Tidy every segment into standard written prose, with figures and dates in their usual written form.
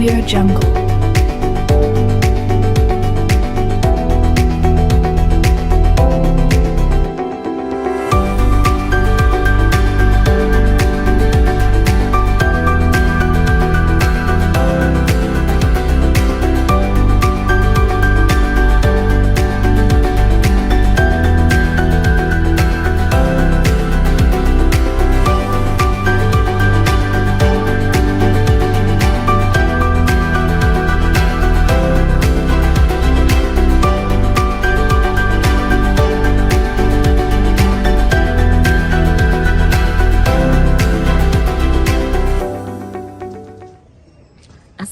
Jungle.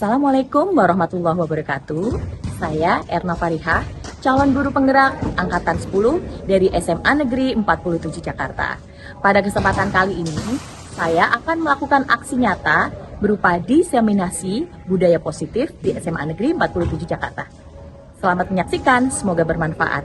Assalamualaikum warahmatullahi wabarakatuh. Saya Erna Farihah, calon guru penggerak Angkatan 10 dari SMA Negeri 47 Jakarta. Pada kesempatan kali ini, saya akan melakukan aksi nyata berupa diseminasi budaya positif di SMA Negeri 47 Jakarta. Selamat menyaksikan, semoga bermanfaat.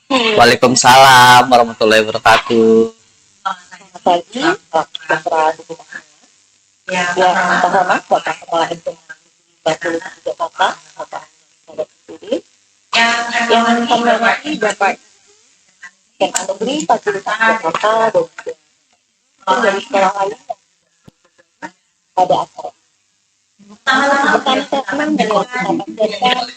Waalaikumsalam warahmatullahi wabarakatuh. Pagi, Putra yang terhormat Bapak Kepala SMA 47 Jakarta, Bapak Sahabat Studi, yang kami hormati Bapak SMA Negeri 47 Jakarta dan dari sekolah lain pada acara. Pertama saya senang bila kita panjatkan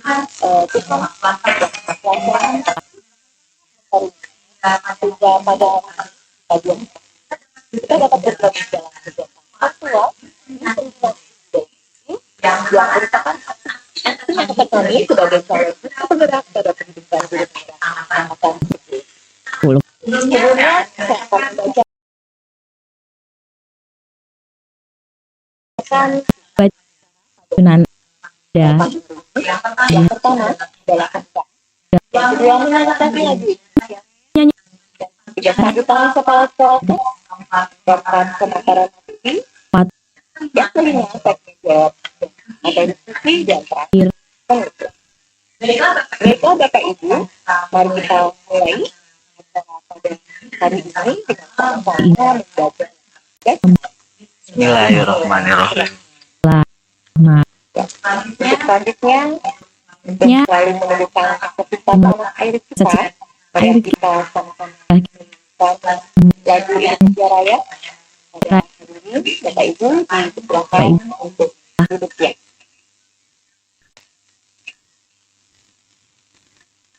kita sahabat Tuhan pelajaran juga pada kajian kita dapat berbagi dalam kegiatan aktual yang merupakan aksi yang kami sebagai calon penggerak pada pendidikan guru penggerak angkatan 10. Sebelumnya saya akan membaca yang pertama adalah angka, yang kedua menyanyikan lagu, tiga sambutan kepala sekolah, keempat pemaparan materi, yang kelima teknik jawab atau diskusi, dan terakhir pengukur. Baiklah Bapak Ibu, mari kita mulai acara pada hari ini dengan sama-sama membaca. Bismillahirrahmanirrahim. Untuk selanjutnya, untuk selalu menunjukkan kesempatan air kita, mari kita sama-sama menyanyikan lagu Indonesia Raya. Pada hari ini, Bapak Ibu dipersilakan untuk duduk ya.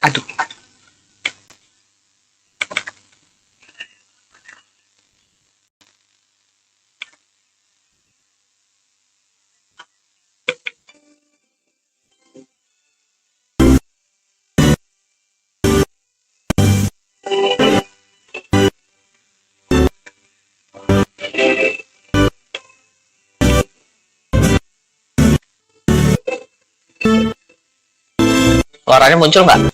Aduh. Suaranya muncul nggak?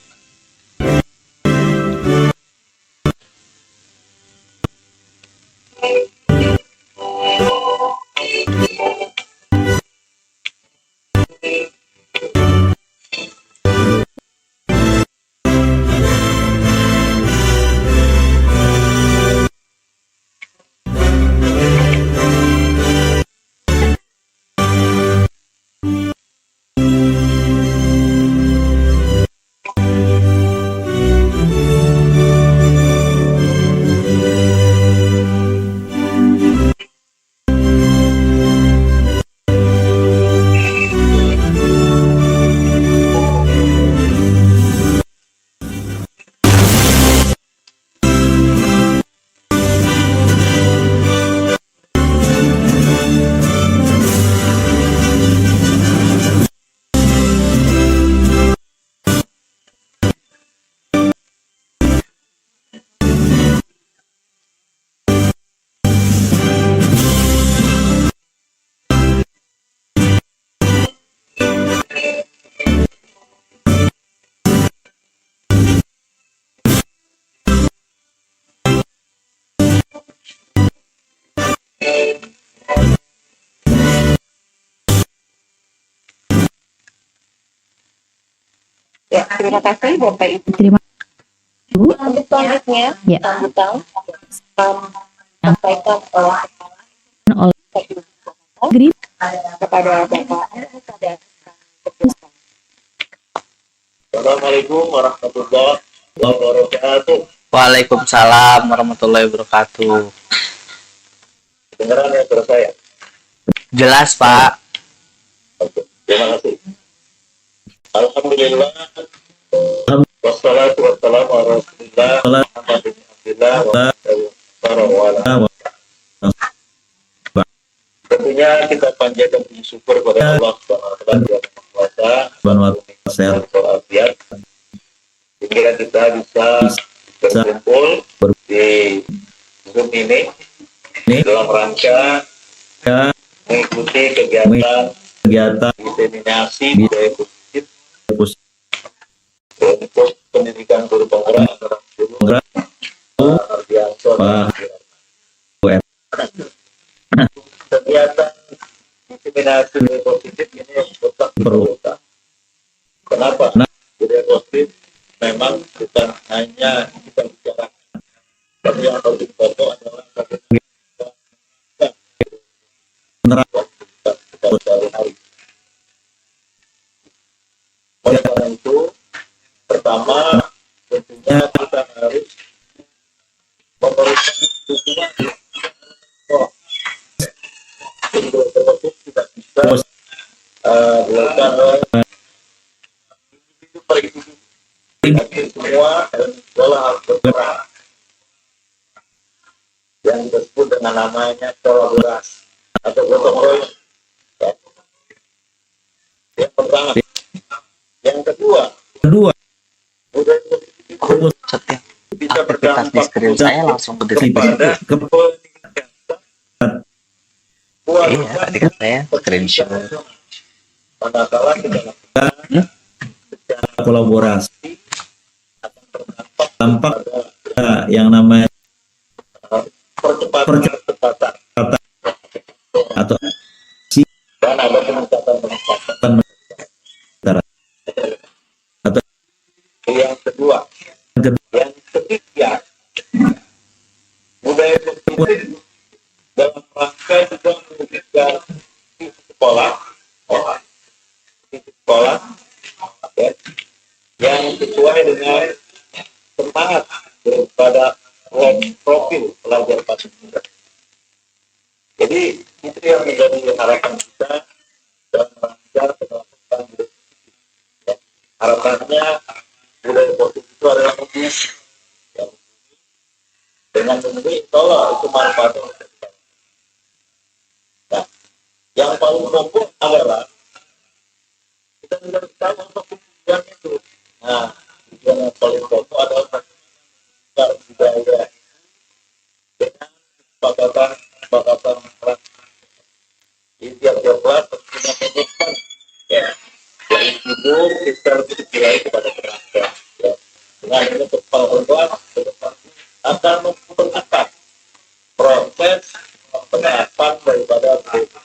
Ya, terima kasih Bapak Ibu. Terima kasih. Untuk selanjutnya, Ya. sambutan sampaikan oleh Oleh Negeri kepada Bapak pada Assalamualaikum warahmatullahi wabarakatuh. Waalaikumsalam warahmatullahi wabarakatuh. Dengaran ya suara saya? Jelas, Pak. Oke, terima kasih. Alhamdulillah. Wassalatu wassalamu ala rasulillah Muhammadin abdillah wa ala. Tentunya kita panjatkan puji syukur kepada Allah Subhanahu wa taala yang Maha Kuasa walafiat sehingga kita bisa berkumpul di Zoom ini dalam rangka mengikuti kegiatan diseminasi budaya positif untuk pendidikan guru penggerak antara guru Ardianto dan kegiatan diseminasi budaya positif ini yang tetap diperlukan. Kenapa? Budaya positif memang bukan hanya kita bicara, tapi yang harus dipotong adalah sehari-hari. Oleh karena itu, pertama tentunya kita harus memberikan dukungan. Untuk tersebut tidak bisa dilakukan oleh individu per individu. Tapi semua sekolah harus berperan. Yang disebut dengan namanya kolaborasi atau gotong royong. Yang pertama. Yang kedua, budaya positif itu Setiap bisa aktivitas di berdampak screen saya langsung ke kepada peningkatan Iya, tadi kan saya screenshot. manakala kita lakukan secara kolaborasi akan berdampak tampak pada yang namanya percepatan atau dan ada peningkatan. atau Yang kedua, yang ketiga, budaya positif dalam rangka juga mewujudkan sisi sekolah, ya, yang sesuai dengan semangat daripada profil pelajar pasca. Jadi itu yang menjadi harapan kita dalam rangka penerapan budaya positif. Ya. Harapannya budaya positif itu adalah memilih, ya, dengan memilih tolak itu manfaatnya. Nah, yang paling pokok adalah kita harus tahu untuk tujuan itu. Nah, tujuan yang paling pokok adalah bagaimana budaya dengan kesepakatan di tiap-tiap kelas punya komitmen, ya, dari hidup kita lebih dikirain kepada kerangka, ya. Dengan ini kepala kelas ke depan akan mempercepat proses penerapan daripada budaya.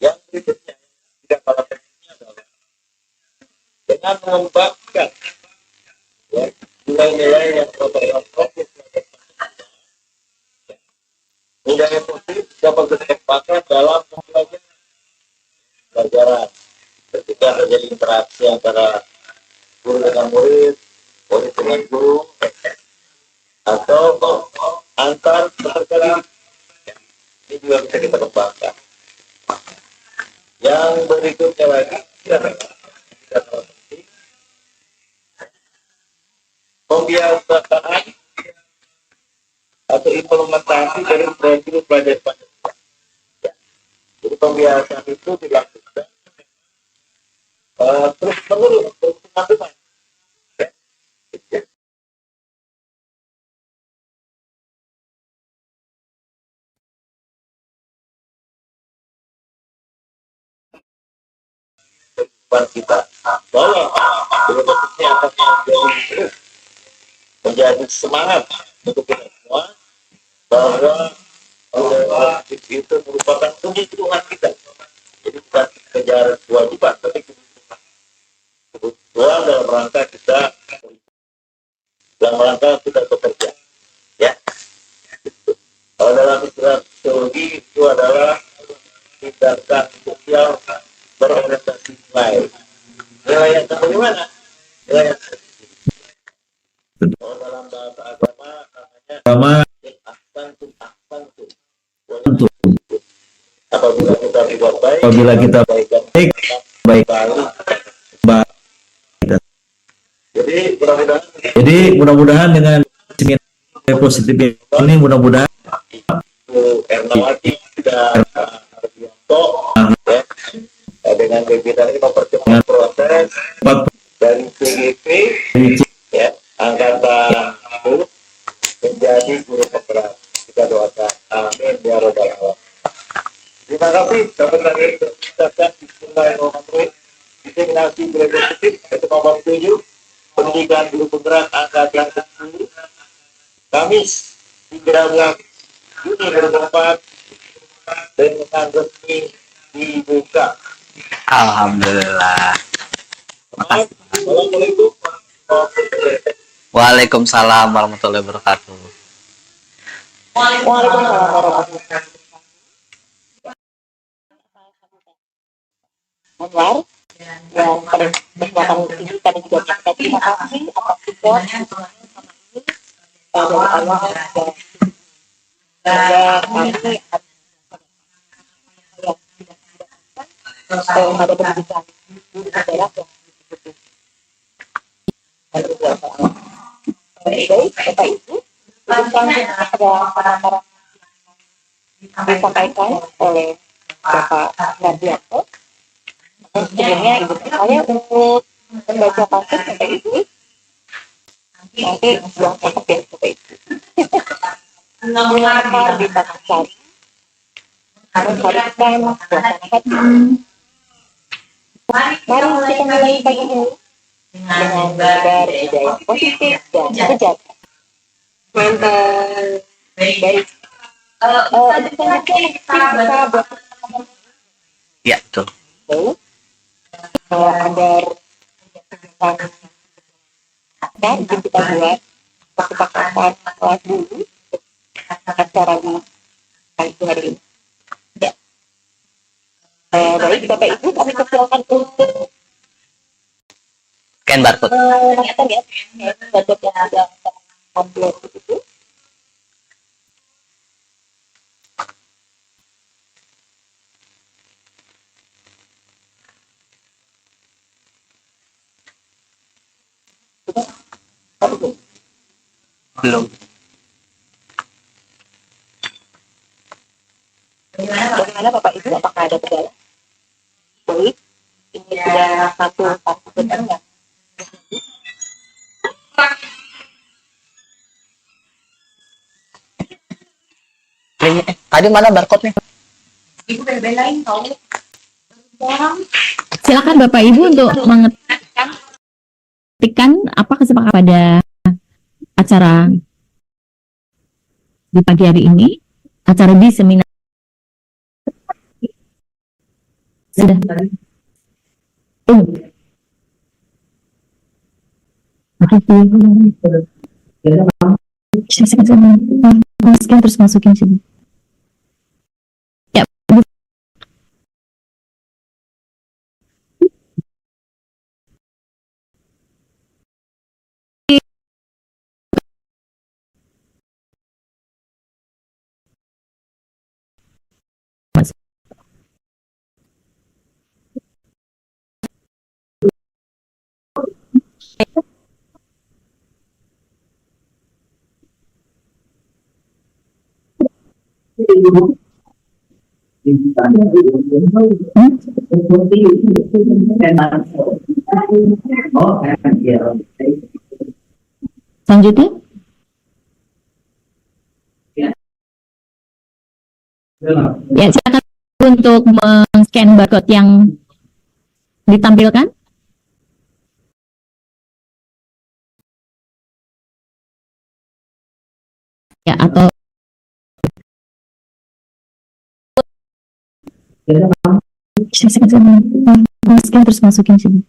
Yang berikutnya tidak kalah pentingnya adalah dengan mengembangkan, ya, nilai-nilai yang berbasis proses budaya positif dapat ditempatkan dalam pembelajaran ketika terjadi interaksi antara guru dengan murid, murid dengan guru, atau antar peserta didik. Ini juga bisa kita kembangkan. Yang berikutnya lagi adalah pembiasaan atau implementasi dari profil pelajar Pancasila. Ya. Jadi pembiasaan itu dilakukan terus menerus, terus teman-teman. Ya. Kehidupan kita bahwa filosofisnya akan menjadi semangat untuk kita semua bahwa budaya positif itu merupakan kebutuhan kita. Jadi bukan kejar kewajiban, tapi kebutuhan. doang dalam rangka kita bekerja, ya. Kalau dalam istilah psikologi itu adalah tindakan sosial berorientasi nilai. Nilai yang bagaimana? Nilai yang kalau dalam bahasa agama namanya Sama ahsantum. untuk Apabila kita berbuat baik, apabila kita baik baik baik. Jadi mudah-mudahan jadi mudah-mudahan dengan positif ini mudah-mudahan Bu Ernawati dan Ardianto ya, dengan pimpinan ini mempercepat proses dari CGP ya, angkatan 10 menjadi guru penggerak. Kita doakan amin ya robbal alamin. Terima kasih sahabat kita ucapkan bismillahirrahmanirrahim. Diseminasi berikutnya itu nomor 7 pendidikan guru penggerak angkatan 10 Kamis 13 Juni 2004 dengan resmi dibuka. Alhamdulillah. Assalamualaikum warahmatullahi wabarakatuh. Waalaikumsalam warahmatullahi wabarakatuh. Waalaikumsalam warahmatullahi wabarakatuh. Anwar, yang pada kesempatan ini kami juga mengucapkan terima kasih atas support dukungan selama ini dari awal dan kami pada pendidikan guru penggerak yang dibutuhkan. Baik, Bapak Ibu, untuk selanjutnya ada pemaparan disampaikan oleh Bapak Nardianto. Sebelumnya Ibu saya untuk membaca pasir Bapak Ibu. Nanti buang cakep ya Bapak Ibu. Mengapa di tanah sari mengharuskan suasana hati. Mari kita mulai pagi ini dengan budaya positif dan sejahtera. Mantap. Baik. Selanjutnya kita buat Ya, betul. agar akan kita buat kesepakatan lagu acara di hari ini. Ya. Baik Bapak Ibu, kami persilakan untuk Scan barcode. menonton ya budget yang sudah upload itu. Belum. Bagaimana Bapak Ibu, apakah ada kendala? Baik, ini sudah satu benar nggak? Tadi mana barcode-nya? Ibu bela-belain tahu. Silakan Bapak Ibu untuk mengetikkan apa kesepakatan pada acara di pagi hari ini, acara di seminar. Sudah. Saya terus masukin sini. Ya. Selanjutnya, ya silakan untuk men-scan barcode yang ditampilkan. Ya, atau saya scan terus masukin sini.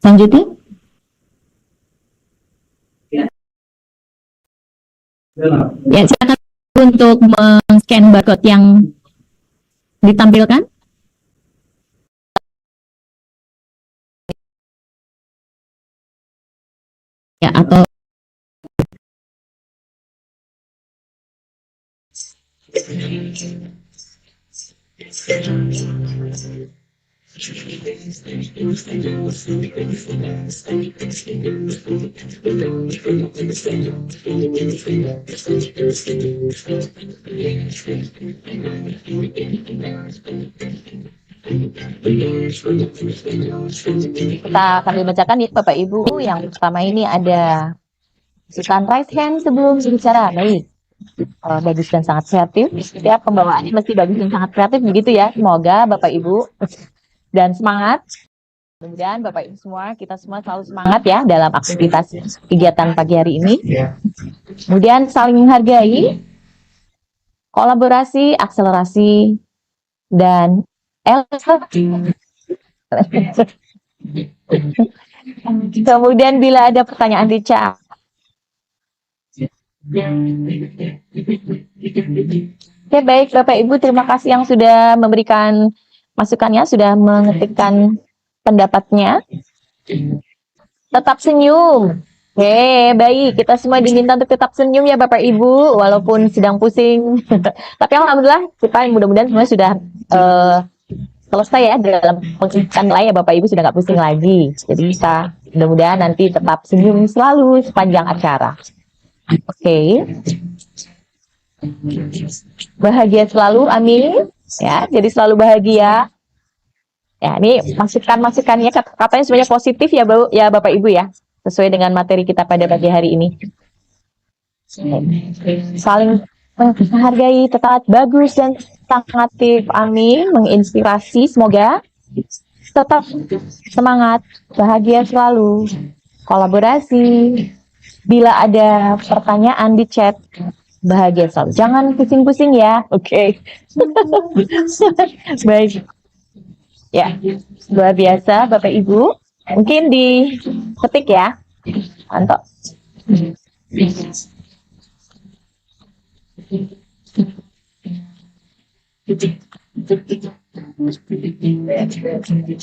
Selanjutnya, ya silakan untuk men-scan barcode yang ditampilkan. Ya, atau kita akan bacakan ya Bapak Ibu. Yang pertama ini ada susunan raise hand sebelum berbicara. Baik. Bagus dan sangat kreatif. Setiap pembawaannya mesti bagus dan sangat kreatif begitu ya. Semoga Bapak Ibu dan semangat. Mudah-mudahan Bapak Ibu semua, kita semua selalu semangat ya dalam aktivitas kegiatan pagi hari ini. Kemudian saling menghargai, kolaborasi, akselerasi, dan kemudian bila ada pertanyaan di chat. Oke, baik Bapak Ibu, terima kasih yang sudah memberikan masukannya, sudah mengetikkan pendapatnya. Tetap senyum. Oke, baik. Kita semua diminta untuk tetap senyum ya Bapak Ibu, walaupun sedang pusing. Tapi alhamdulillah, kita mudah-mudahan semua sudah selesai ya dalam pengisian nilai ya Bapak Ibu, sudah nggak pusing lagi. Jadi kita mudah-mudahan nanti tetap senyum selalu sepanjang acara. Oke. Bahagia selalu, amin. Ya, jadi selalu bahagia. Ya, ini masukan-masukannya katanya semuanya positif ya, Bapak Ibu ya, sesuai dengan materi kita pada pagi hari ini. Saling menghargai, tetap bagus dan sangat aktif, amin, menginspirasi, semoga tetap semangat, bahagia selalu, kolaborasi. Bila ada pertanyaan di chat, bahagia selalu. Jangan pusing-pusing ya, oke. Baik. Ya, luar biasa Bapak Ibu. Mungkin diketik ya. Mantap.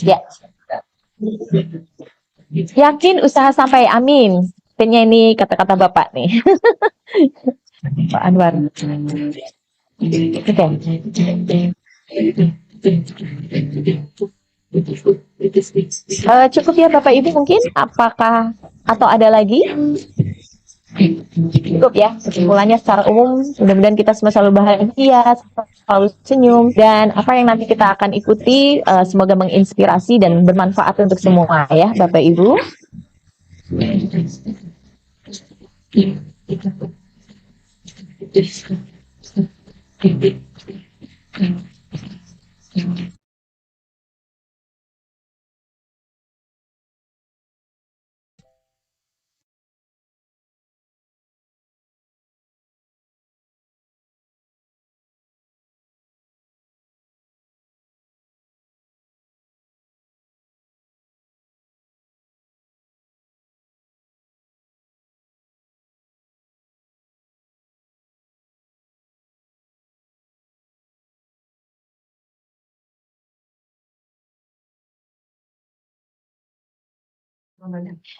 Ya. Yakin usaha sampai amin. Kayaknya ini kata-kata Bapak nih. Pak Anwar. Oke. Cukup ya Bapak Ibu mungkin? Apakah atau ada lagi? Cukup ya, kesimpulannya secara umum mudah-mudahan kita semua selalu bahagia, selalu senyum, dan apa yang nanti kita akan ikuti semoga menginspirasi dan bermanfaat untuk semua ya Bapak Ibu.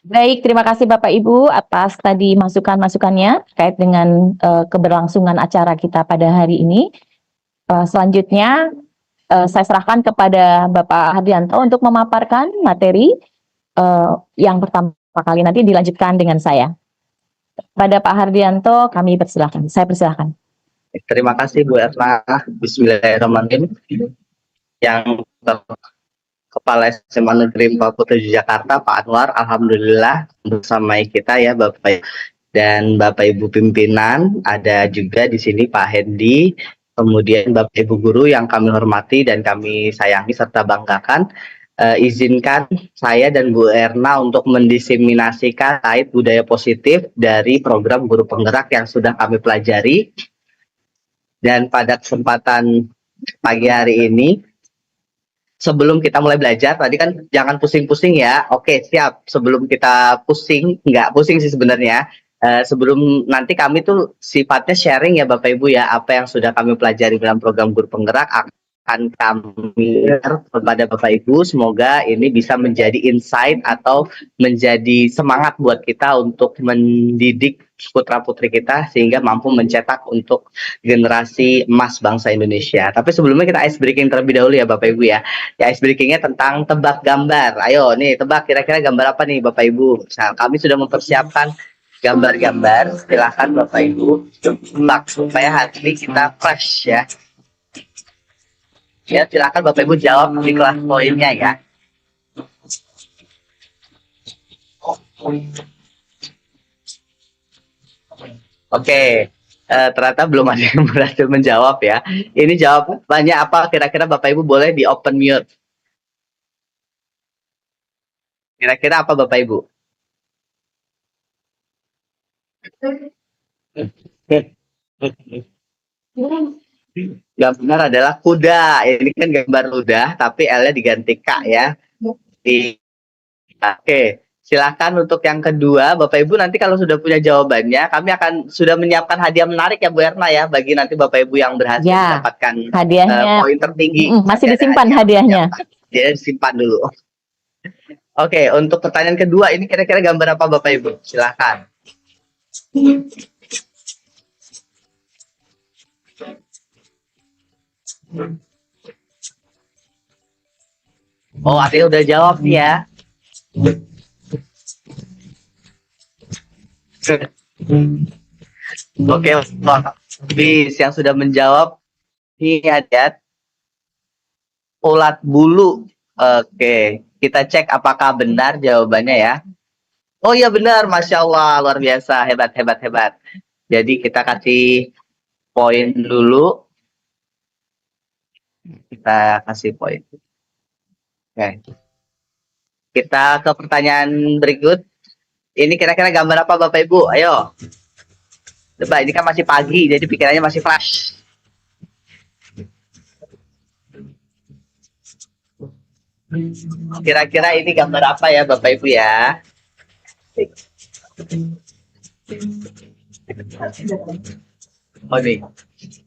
Baik, terima kasih Bapak Ibu atas tadi masukan-masukannya terkait dengan keberlangsungan acara kita pada hari ini. Selanjutnya saya serahkan kepada Bapak Hardianto untuk memaparkan materi yang pertama kali, nanti dilanjutkan dengan saya. Pada Pak Hardianto kami persilahkan. Saya persilahkan. Terima kasih Bu Erna. Bismillahirrahmanirrahim. Yang Kepala SMA Negeri 47 Jakarta, Pak Anwar, alhamdulillah bersama kita ya Bapak dan Bapak Ibu pimpinan, ada juga di sini Pak Hendi, kemudian Bapak Ibu guru yang kami hormati dan kami sayangi serta banggakan. izinkan saya dan Bu Erna untuk mendiseminasikan kait budaya positif dari program guru penggerak yang sudah kami pelajari. Dan pada kesempatan pagi hari ini, sebelum kita mulai belajar, tadi kan jangan pusing-pusing ya. Oke, siap. Sebelum kita pusing, nggak pusing sih sebenarnya. Sebelum nanti kami tuh sifatnya sharing ya Bapak Ibu ya, apa yang sudah kami pelajari dalam program guru penggerak akan kami share kepada Bapak Ibu. Semoga ini bisa menjadi insight atau menjadi semangat buat kita untuk mendidik putra-putri kita sehingga mampu mencetak untuk generasi emas bangsa Indonesia. Tapi sebelumnya kita ice breaking terlebih dahulu ya Bapak Ibu ya. Ya ice breakingnya tentang tebak gambar. Ayo nih tebak kira-kira gambar apa nih Bapak Ibu. Nah, kami sudah mempersiapkan gambar-gambar. Silahkan Bapak Ibu tebak supaya hari ini kita fresh ya. Ya silahkan Bapak Ibu jawab di kelas poinnya ya. Oke. Ternyata belum ada yang berhasil menjawab ya. Ini jawabannya apa? Kira-kira Bapak Ibu boleh di open mute. Kira-kira apa Bapak Ibu? Yang benar adalah kuda. Ini kan gambar kuda, tapi L-nya diganti K ya. Oke. Silakan untuk yang kedua, Bapak Ibu nanti kalau sudah punya jawabannya, kami akan sudah menyiapkan hadiah menarik ya Bu Erna ya, bagi nanti Bapak Ibu yang berhasil Ya, mendapatkan hadiahnya poin tertinggi. masih disimpan hadiahnya. Jadi disimpan dulu. Oke, untuk pertanyaan kedua ini kira-kira gambar apa Bapak Ibu? Silakan. Oh, artinya udah jawab nih ya. Oke, bis yang sudah menjawab ini ada ulat bulu. Oke, kita cek apakah benar jawabannya ya. Oh iya benar, Masya Allah, luar biasa, hebat, hebat, hebat. Jadi kita kasih poin dulu. Kita kasih poin. Oke. Kita ke pertanyaan berikut. Ini kira-kira gambar apa Bapak Ibu? Ayo. Coba, ini kan masih pagi, jadi pikirannya masih fresh. Kira-kira ini gambar apa ya Bapak Ibu ya? Oh nih.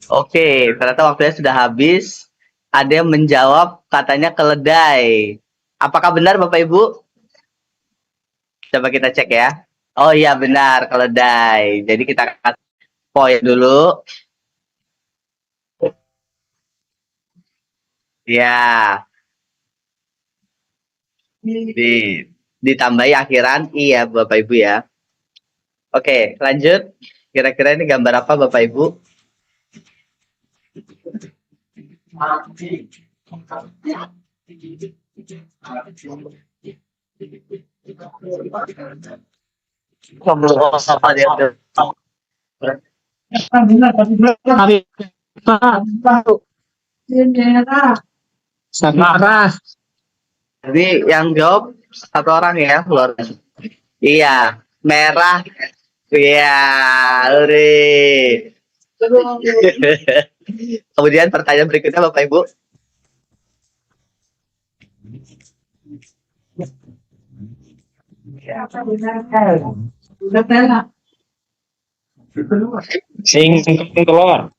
Oke, ternyata waktunya sudah habis. Ada yang menjawab katanya keledai. Apakah benar Bapak Ibu? Coba kita cek ya. Oh iya benar, keledai. Jadi kita kasih poin dulu. Ya. Ditambahi akhiran iya Bapak Ibu ya. Oke, lanjut. Kira-kira ini gambar apa Bapak Ibu? Samarah. Jadi yang jawab satu orang ya, luar biasa. Iya, merah. Iya, uri. Kemudian pertanyaan berikutnya Bapak Ibu. Singkong telur.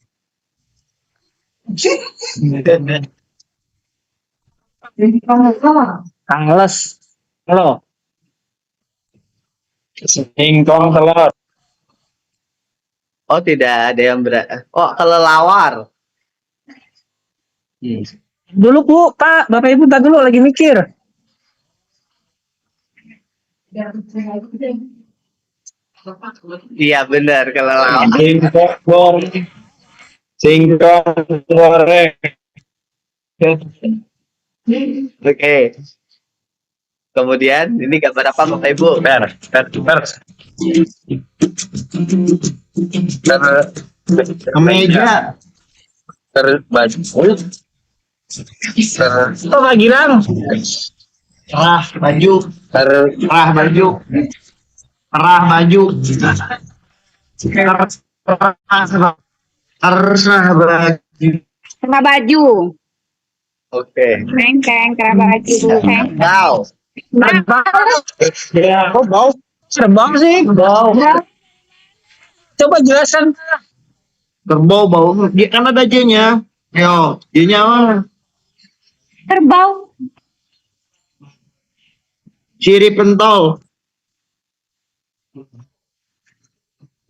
Angles. Halo. Singkong telur. Oh tidak ada yang oh kelelawar. Dulu Bu, Pak, Bapak Ibu tak dulu lagi mikir. Iya benar kelelawar. Singkong goreng. Singkong goreng. Oke. Kemudian ini gambar apa Bapak Ibu? Kemeja. Terbaju. Oh, Pak Gilang. Cerah baju. Cerah baju. Cerah baju. Cerah baju. Kena baju. Oke. Teng teng kena baju. Teng. Wow. Ya, kok bau? Terbang sih, bau. Coba jelasan. Kerbau bau. Dia kan ada J-nya. Yo, J-nya apa? Kerbau. Ciri pentol.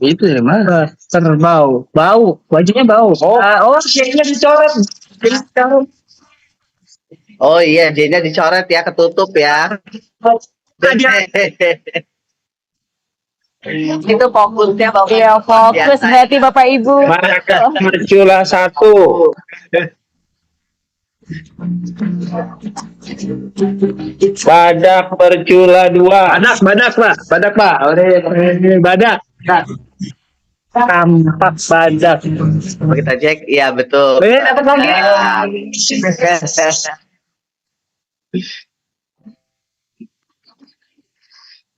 Itu dari mana? Terbau. Bau. Bajunya bau. Oh, kayaknya dicoret. Oh iya, J-nya dicoret ya, ketutup ya. Itu fokusnya Bapak. Iya, fokus Biasa. berarti Bapak Ibu. Mercula 1. Badak bercula 2. Badak Pak. Badak Pak. Ini badak. Tampak badak. Coba kita cek, iya betul. Dapat lagi.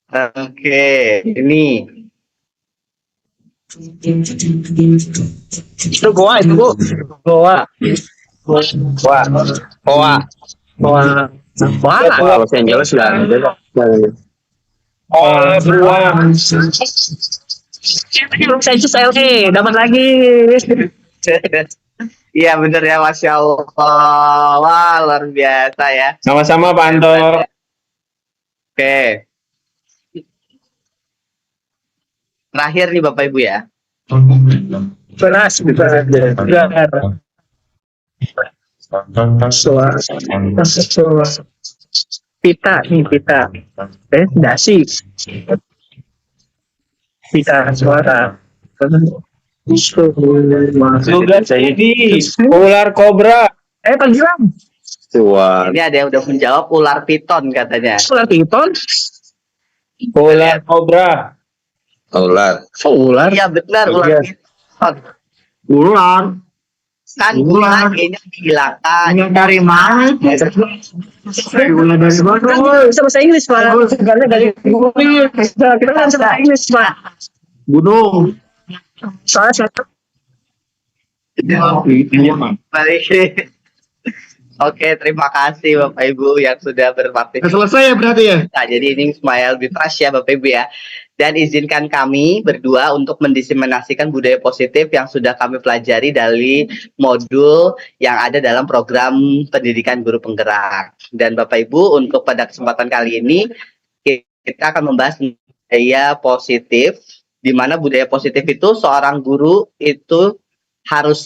Oke, ini Itu goa itu Bu. Goa. Goa. Goa. Goa. Goa. Los Angeles lah. Oh, beruang. Sensus LA dapat lagi. iya bener ya, Masya Allah. Wah, luar biasa ya. Sama-sama Pak Anto. Oke. Terakhir nih Bapak Ibu ya. Beras. Pita nih pita. Dasi. Pita suara. Sudah jadi ular kobra. Panggilan. Ini ada yang udah menjawab ular piton katanya. Ular piton. Ular kobra. Ular. Iya benar, ular Iya. piton. Ular. Kan ular ini dihilangkan. Dari mana? Ular dari mana? Bisa bahasa Inggris Pak. Sebenarnya dari Google. Kita kan bisa bahasa Inggris Pak. Gunung. Soalnya satu. Baik. Oke, terima kasih Bapak Ibu yang sudah berpartisipasi. Selesai ya berarti ya? Nah, jadi ini Smile Bitras ya Bapak Ibu ya. Dan izinkan kami berdua untuk mendiseminasikan budaya positif yang sudah kami pelajari dari modul yang ada dalam program pendidikan guru penggerak. Dan Bapak Ibu, untuk pada kesempatan kali ini kita akan membahas budaya positif, di mana budaya positif itu seorang guru itu harus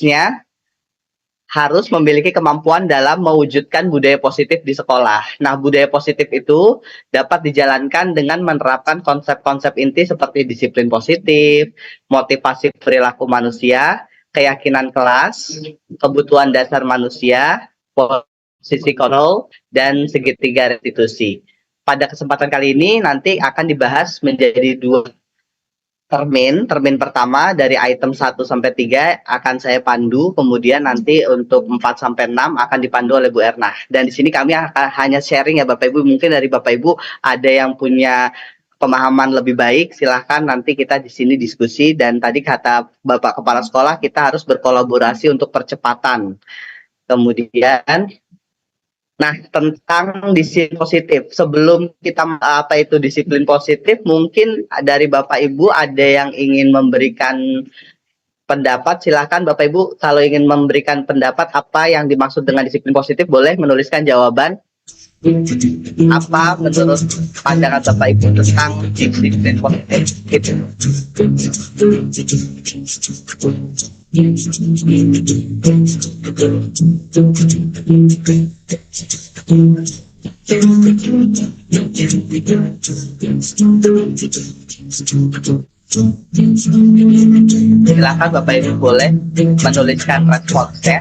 memiliki kemampuan dalam mewujudkan budaya positif di sekolah. Nah, budaya positif itu dapat dijalankan dengan menerapkan konsep-konsep inti seperti disiplin positif, motivasi perilaku manusia, keyakinan kelas, kebutuhan dasar manusia, posisi kontrol, dan segitiga restitusi. Pada kesempatan kali ini nanti akan dibahas menjadi 2 termin. Termin pertama dari item 1 sampai 3 akan saya pandu, kemudian nanti untuk 4 sampai 6 akan dipandu oleh Bu Erna. Dan di sini kami akan hanya sharing ya Bapak Ibu, mungkin dari Bapak Ibu ada yang punya pemahaman lebih baik, silahkan nanti kita di sini diskusi. Dan tadi kata Bapak Kepala Sekolah, kita harus berkolaborasi untuk percepatan. Kemudian nah, tentang disiplin positif. Sebelum kita apa itu disiplin positif, mungkin dari Bapak Ibu ada yang ingin memberikan pendapat. Silahkan Bapak Ibu, kalau ingin memberikan pendapat apa yang dimaksud dengan disiplin positif, boleh menuliskan jawaban. Apa menurut pandangan Bapak Ibu tentang disiplin positif itu? Silakan Bapak Ibu boleh menuliskan responsnya.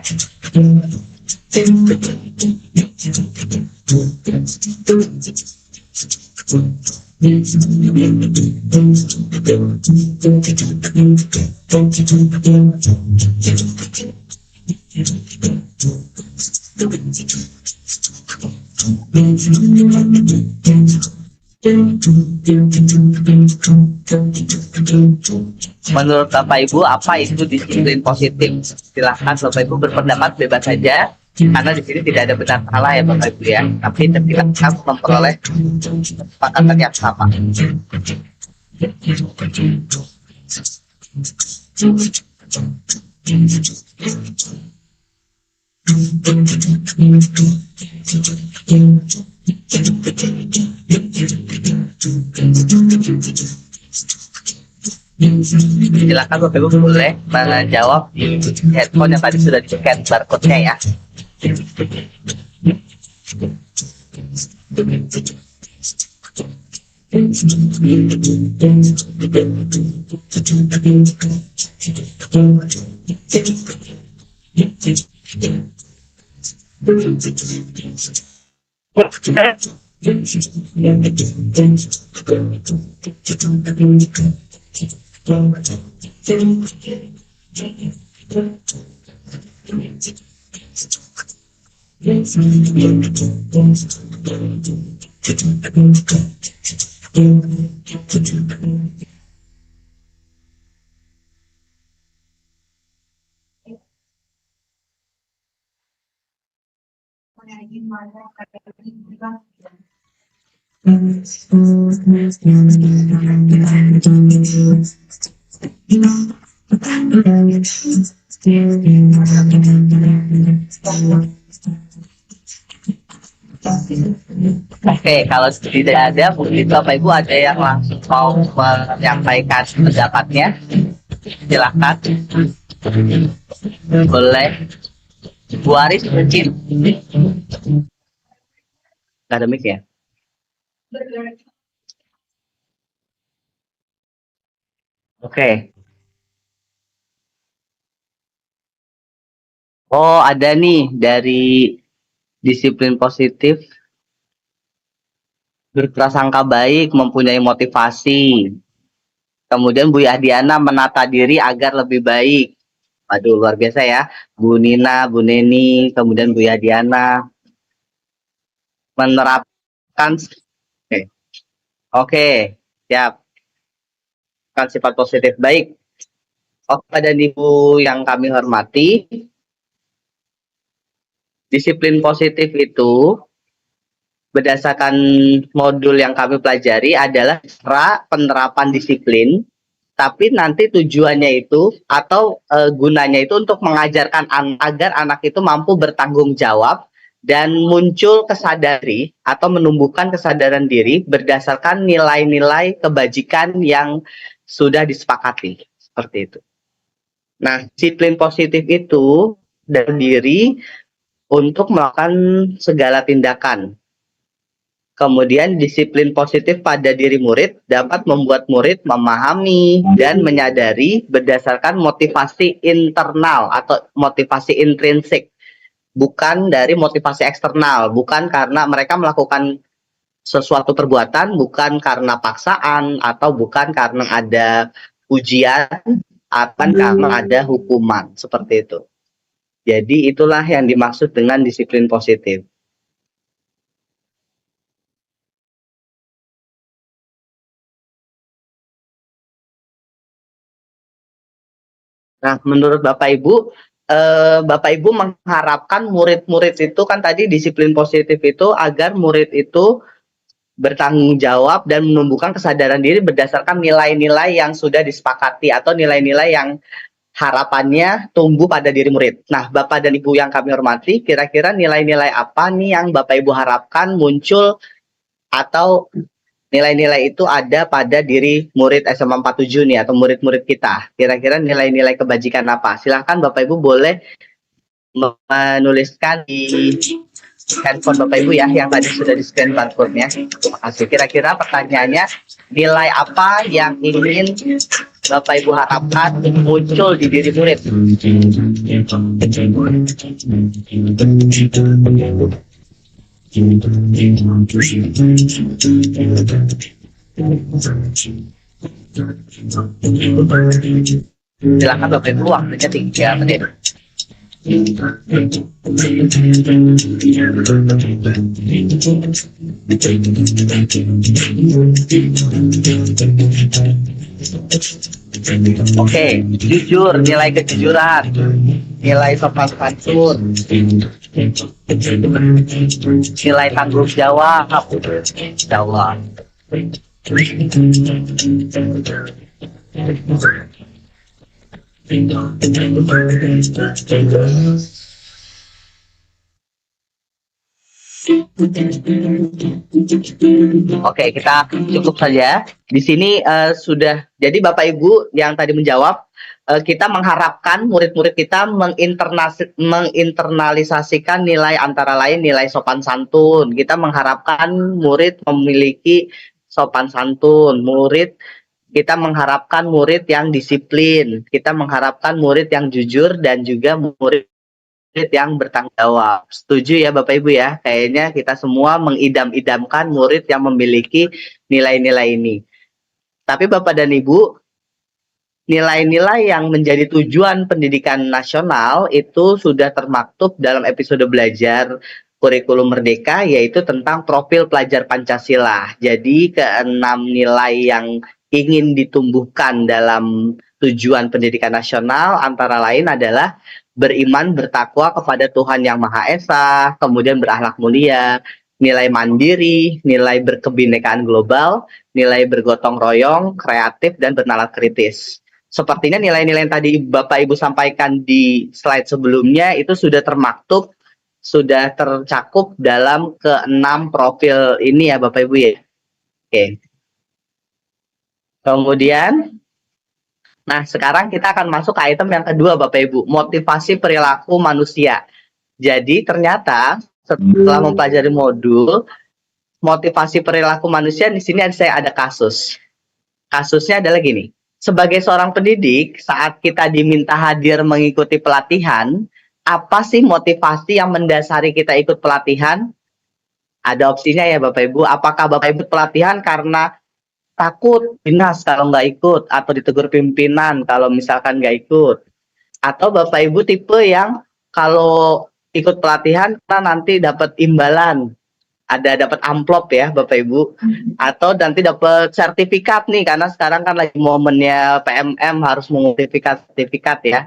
Menurut Bapak Ibu, apa itu disiplin positif? Silahkan Bapak Ibu berpendapat bebas saja, karena di sini tidak ada benar salah ya Bapak Ibu ya. Tapi kita memperoleh kesepakatan yang sama. Silakan Bapak Ibu boleh menjawab di headphone yang tadi sudah di-scan barcode-nya ya. Oke, kalau tidak ada, mungkin Bapak Ibu ada yang langsung mau menyampaikan pendapatnya. Silakan. Boleh. Bu Aris mungkin. Nggak ada mic ya? Oke. Oh, ada nih dari disiplin positif. Berprasangka baik, mempunyai motivasi. Kemudian Bu Yahdiana menata diri agar lebih baik. Waduh, luar biasa ya. Bu Nina, Bu Neni, kemudian Bu Yahdiana menerapkan. Oke, siap. Kan sifat positif baik. Pada Ibu yang kami hormati, disiplin positif itu berdasarkan modul yang kami pelajari adalah cara penerapan disiplin, tapi nanti tujuannya itu atau gunanya itu untuk mengajarkan agar anak itu mampu bertanggung jawab dan muncul kesadaran atau menumbuhkan kesadaran diri berdasarkan nilai-nilai kebajikan yang sudah disepakati, seperti itu. Nah, disiplin positif itu dari diri untuk melakukan segala tindakan. Kemudian disiplin positif pada diri murid dapat membuat murid memahami dan menyadari berdasarkan motivasi internal atau motivasi intrinsik, bukan dari motivasi eksternal, bukan karena mereka melakukan sesuatu perbuatan, bukan karena paksaan atau bukan karena ada ujian, atau karena ada hukuman, seperti itu. Jadi itulah yang dimaksud dengan disiplin positif. Nah, menurut Bapak Ibu mengharapkan murid-murid itu kan tadi disiplin positif itu agar murid itu bertanggung jawab dan menumbuhkan kesadaran diri berdasarkan nilai-nilai yang sudah disepakati atau nilai-nilai yang harapannya tumbuh pada diri murid. Nah, Bapak dan Ibu yang kami hormati, kira-kira nilai-nilai apa nih yang Bapak Ibu harapkan muncul atau nilai-nilai itu ada pada diri murid SMA 47 nih atau murid-murid kita. Kira-kira nilai-nilai kebajikan apa? Silahkan Bapak Ibu boleh menuliskan di handphone Bapak Ibu ya yang tadi sudah di-scan barcode-nya. Terima kasih. Kira-kira pertanyaannya, nilai apa yang ingin Bapak Ibu harapkan muncul di diri murid? Silakan Bapak Ibu, waktunya 3 menit. Oke, jujur, nilai kejujuran, nilai sopan santun, nilai tanggung jawab, jawab. Oke, kita cukup saja. Di sini sudah. Jadi Bapak Ibu yang tadi menjawab, kita mengharapkan murid-murid kita menginternalisasikan nilai antara lain nilai sopan santun. Kita mengharapkan murid memiliki sopan santun, kita mengharapkan murid yang disiplin, kita mengharapkan murid yang jujur dan juga murid yang bertanggung jawab. Setuju ya Bapak Ibu ya? Kayaknya kita semua mengidam-idamkan murid yang memiliki nilai-nilai ini. Tapi Bapak dan Ibu, nilai-nilai yang menjadi tujuan pendidikan nasional itu sudah termaktub dalam episode belajar kurikulum merdeka, yaitu tentang profil pelajar Pancasila. Jadi keenam nilai yang ingin ditumbuhkan dalam tujuan pendidikan nasional antara lain adalah beriman, bertakwa kepada Tuhan Yang Maha Esa, kemudian berakhlak mulia, nilai mandiri, nilai berkebinekaan global, nilai bergotong royong, kreatif, dan bernalar kritis. Sepertinya nilai-nilai yang tadi Bapak Ibu sampaikan di slide sebelumnya itu sudah termaktub, sudah tercakup dalam keenam profil ini ya Bapak Ibu ya. Oke. Kemudian, nah sekarang kita akan masuk ke item yang kedua Bapak Ibu, motivasi perilaku manusia. Jadi ternyata setelah mempelajari modul motivasi perilaku manusia, di sini saya ada kasus. Kasusnya adalah gini. Sebagai seorang pendidik, saat kita diminta hadir mengikuti pelatihan, apa sih motivasi yang mendasari kita ikut pelatihan? Ada opsinya ya Bapak Ibu. Apakah Bapak Ibu pelatihan karena takut dinas kalau nggak ikut, atau ditegur pimpinan kalau misalkan nggak ikut? Atau Bapak Ibu tipe yang kalau ikut pelatihan kita nanti dapat imbalan, dapat amplop ya Bapak Ibu, atau nanti dapat sertifikat nih karena sekarang kan lagi momennya PMM harus mengutip sertifikat ya.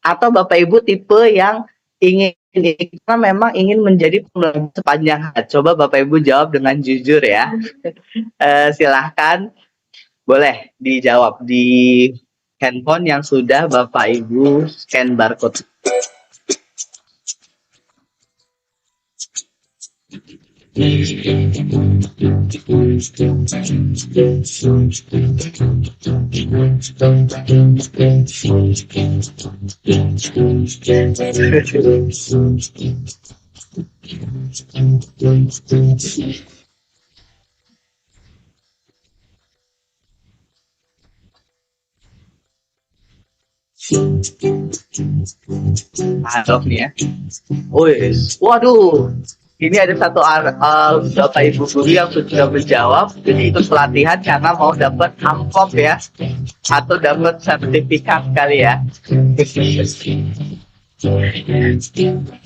Atau Bapak Ibu tipe yang karena memang ingin menjadi pembelajar sepanjang hayat. Coba Bapak Ibu jawab dengan jujur ya. Silahkan, boleh dijawab di handphone yang sudah Bapak Ibu scan barcode. Halo nih ya. Waduh. Ini ada satu Bapak Ibu guru yang sudah menjawab, jadi ikut pelatihan karena mau dapat amplop ya, atau dapat sertifikat kali ya.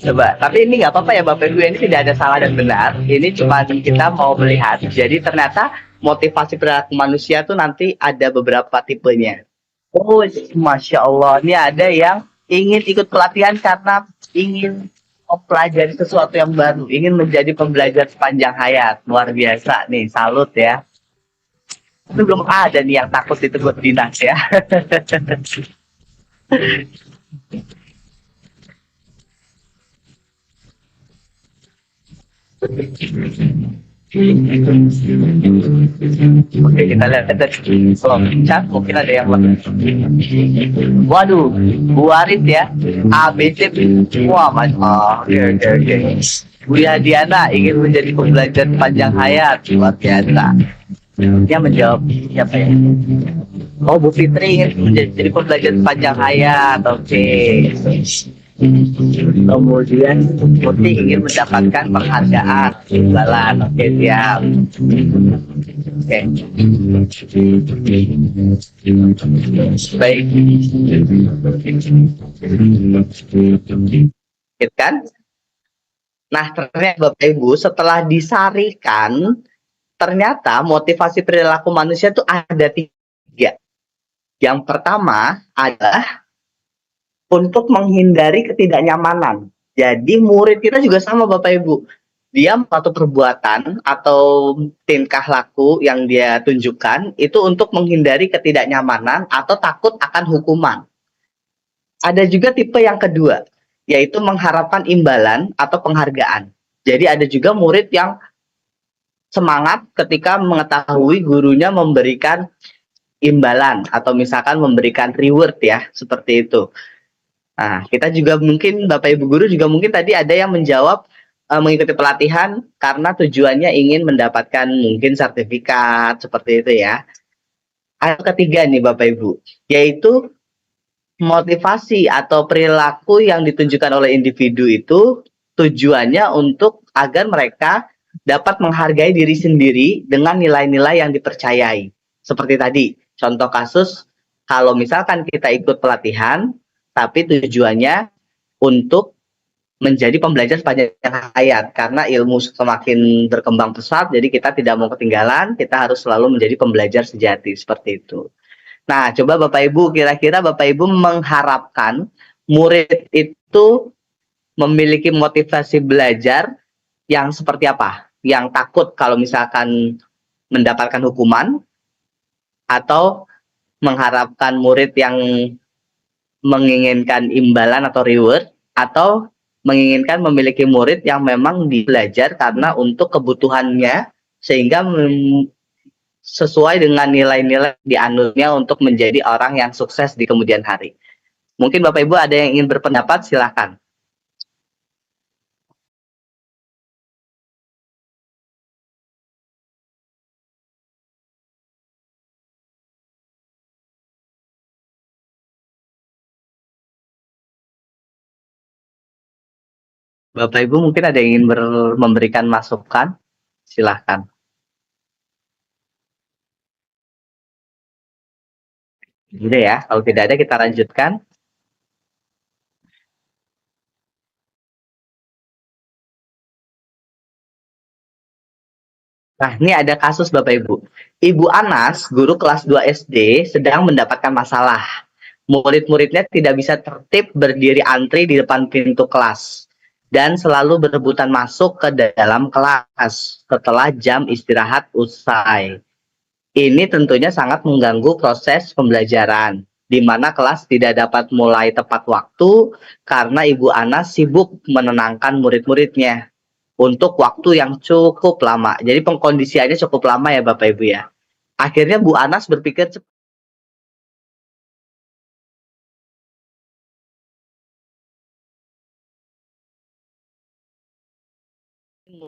Coba, tapi ini nggak apa-apa ya Bapak Ibu, ini tidak ada salah dan benar. Ini cuma kita mau melihat. Jadi ternyata motivasi perilaku manusia tuh nanti ada beberapa tipenya. Oh, Masya Allah, ini ada yang ingin ikut pelatihan karena ingin mempelajari sesuatu yang baru, ingin menjadi pembelajar sepanjang hayat. Luar biasa nih, salut ya. Itu belum ada nih yang takut ditegur dinas ya. Oke, kita lihat dari chat, mungkin ada yang waduh, Bu Aris ya, ABC, wah mantap. Oke. Bu Yadiana ingin menjadi pembelajar panjang hayat, luar biasa. Dia menjawab siapa ya? Oh, Bu Fitri ingin menjadi pembelajar panjang hayat. Oke. Kemudian Putri ingin mendapatkan penghargaan, imbalan. Oke, siap. Oke, baik. Gitu kan? Nah, ternyata Bapak Ibu setelah disarikan, ternyata motivasi perilaku manusia itu ada tiga. Yang pertama adalah untuk menghindari ketidaknyamanan. Jadi murid kita juga sama Bapak Ibu. Dia suatu perbuatan atau tingkah laku yang dia tunjukkan itu untuk menghindari ketidaknyamanan atau takut akan hukuman. Ada juga tipe yang kedua, yaitu mengharapkan imbalan atau penghargaan. Jadi ada juga murid yang semangat ketika mengetahui gurunya memberikan imbalan atau misalkan memberikan reward ya, seperti itu. Nah, kita juga mungkin Bapak Ibu guru juga mungkin tadi ada yang menjawab mengikuti pelatihan karena tujuannya ingin mendapatkan mungkin sertifikat seperti itu ya. Ada ketiga nih Bapak Ibu, yaitu motivasi atau perilaku yang ditunjukkan oleh individu itu tujuannya untuk agar mereka dapat menghargai diri sendiri dengan nilai-nilai yang dipercayai. Seperti tadi, contoh kasus kalau misalkan kita ikut pelatihan, tapi tujuannya untuk menjadi pembelajar sepanjang hayat karena ilmu semakin berkembang pesat, jadi kita tidak mau ketinggalan, kita harus selalu menjadi pembelajar sejati seperti itu. Nah, coba Bapak Ibu, kira-kira Bapak Ibu mengharapkan murid itu memiliki motivasi belajar yang seperti apa? Yang takut kalau misalkan mendapatkan hukuman, atau mengharapkan murid yang menginginkan imbalan atau reward, atau menginginkan memiliki murid yang memang belajar karena untuk kebutuhannya sehingga sesuai dengan nilai-nilai dianutnya untuk menjadi orang yang sukses di kemudian hari. Mungkin Bapak Ibu ada yang ingin berpendapat, silakan. Bapak Ibu mungkin ada yang ingin memberikan masukan, silakan. Udah ya, kalau tidak ada kita lanjutkan. Nah, ini ada kasus Bapak Ibu. Ibu Anas, guru kelas 2 SD, sedang mendapatkan masalah. Murid-muridnya tidak bisa tertib berdiri antri di depan pintu kelas dan selalu berebutan masuk ke dalam kelas setelah jam istirahat usai. Ini tentunya sangat mengganggu proses pembelajaran, di mana kelas tidak dapat mulai tepat waktu karena Ibu Anas sibuk menenangkan murid-muridnya untuk waktu yang cukup lama. Jadi pengkondisiannya cukup lama ya Bapak Ibu ya. Akhirnya Bu Anas berpikir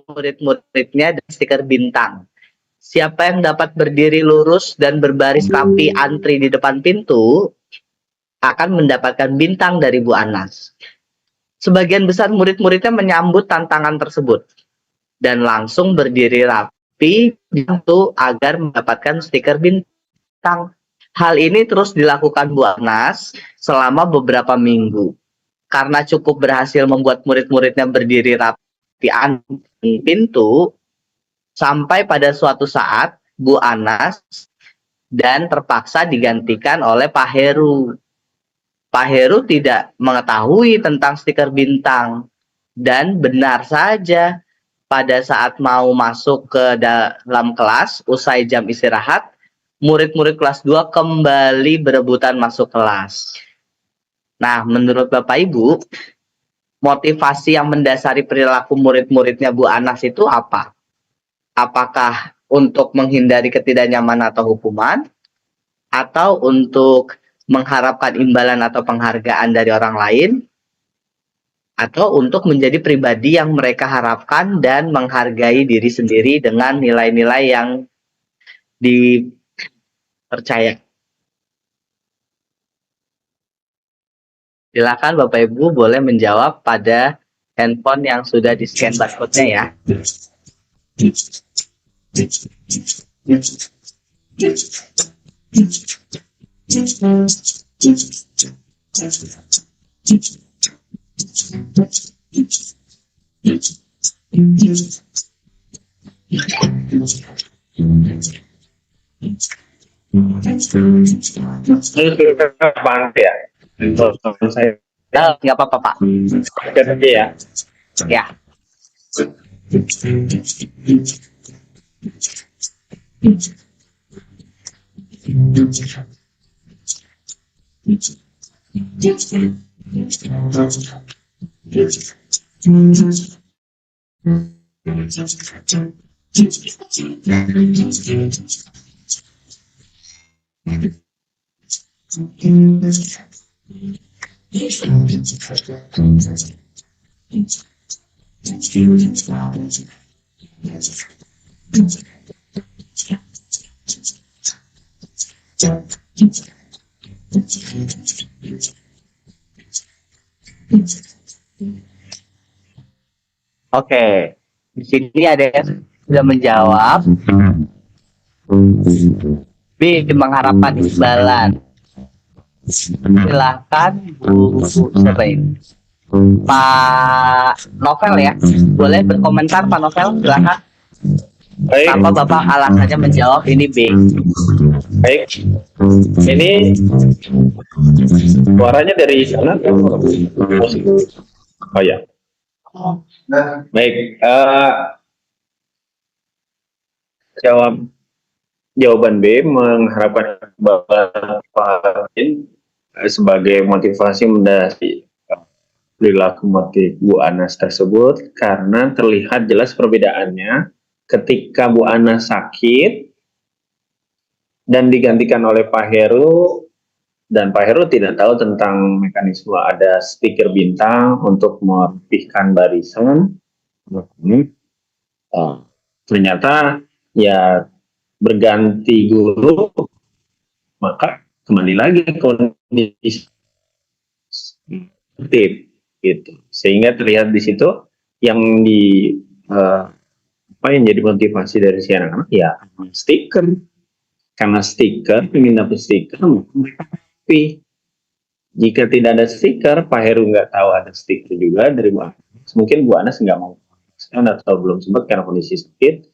murid-muridnya dan stiker bintang. Siapa yang dapat berdiri lurus dan berbaris rapi antri di depan pintu akan mendapatkan bintang dari Bu Anas. Sebagian besar murid-muridnya menyambut tantangan tersebut dan langsung berdiri rapi itu agar mendapatkan stiker bintang. Hal ini terus dilakukan Bu Anas selama beberapa minggu. Karena cukup berhasil membuat murid-muridnya berdiri rapi di pintu, sampai pada suatu saat Bu Anas dan terpaksa digantikan oleh Pak Heru. Pak Heru tidak mengetahui tentang stiker bintang dan benar saja pada saat mau masuk ke dalam kelas usai jam istirahat, murid-murid kelas 2 kembali berebutan masuk kelas. Nah, menurut Bapak Ibu, motivasi yang mendasari perilaku murid-muridnya Bu Anas itu apa? Apakah untuk menghindari ketidaknyamanan atau hukuman, atau untuk mengharapkan imbalan atau penghargaan dari orang lain, atau untuk menjadi pribadi yang mereka harapkan dan menghargai diri sendiri dengan nilai-nilai yang dipercaya. Silakan Bapak Ibu boleh menjawab pada handphone yang sudah di-scan barcode-nya ya. Apaan ya? Saya Nggak apa-apa Pak. chat aja ya. Ya. Oke. Di sini ada yang sudah menjawab. B. Mengharapkan imbalan. Silakan Bu siapa ini? Pak Novel ya. Boleh berkomentar Pak Novel, silakan. Baik, Apa Bapak alasannya menjawab ini B? baik. Ini suaranya dari sana. Oh ya. Baik. Jawaban B mengharapkan imbalan sebagai motivasi mendasari perilaku motif Bu Anas tersebut karena terlihat jelas perbedaannya ketika Bu Anas sakit dan digantikan oleh Pak Heru dan Pak Heru tidak tahu tentang mekanisme ada stiker bintang untuk merapihkan barisan. Ternyata ya berganti guru maka kembali lagi kondisi aktif gitu, sehingga terlihat di situ yang apa yang jadi motivasi dari si anak-anak ya stiker, karena stiker ingin dapat stiker mereka happy. Jika tidak ada stiker, Pak Heru nggak tahu ada stiker juga dari Bu Anas, mungkin Bu Anas nggak mau atau belum sempat karena kondisi sakit.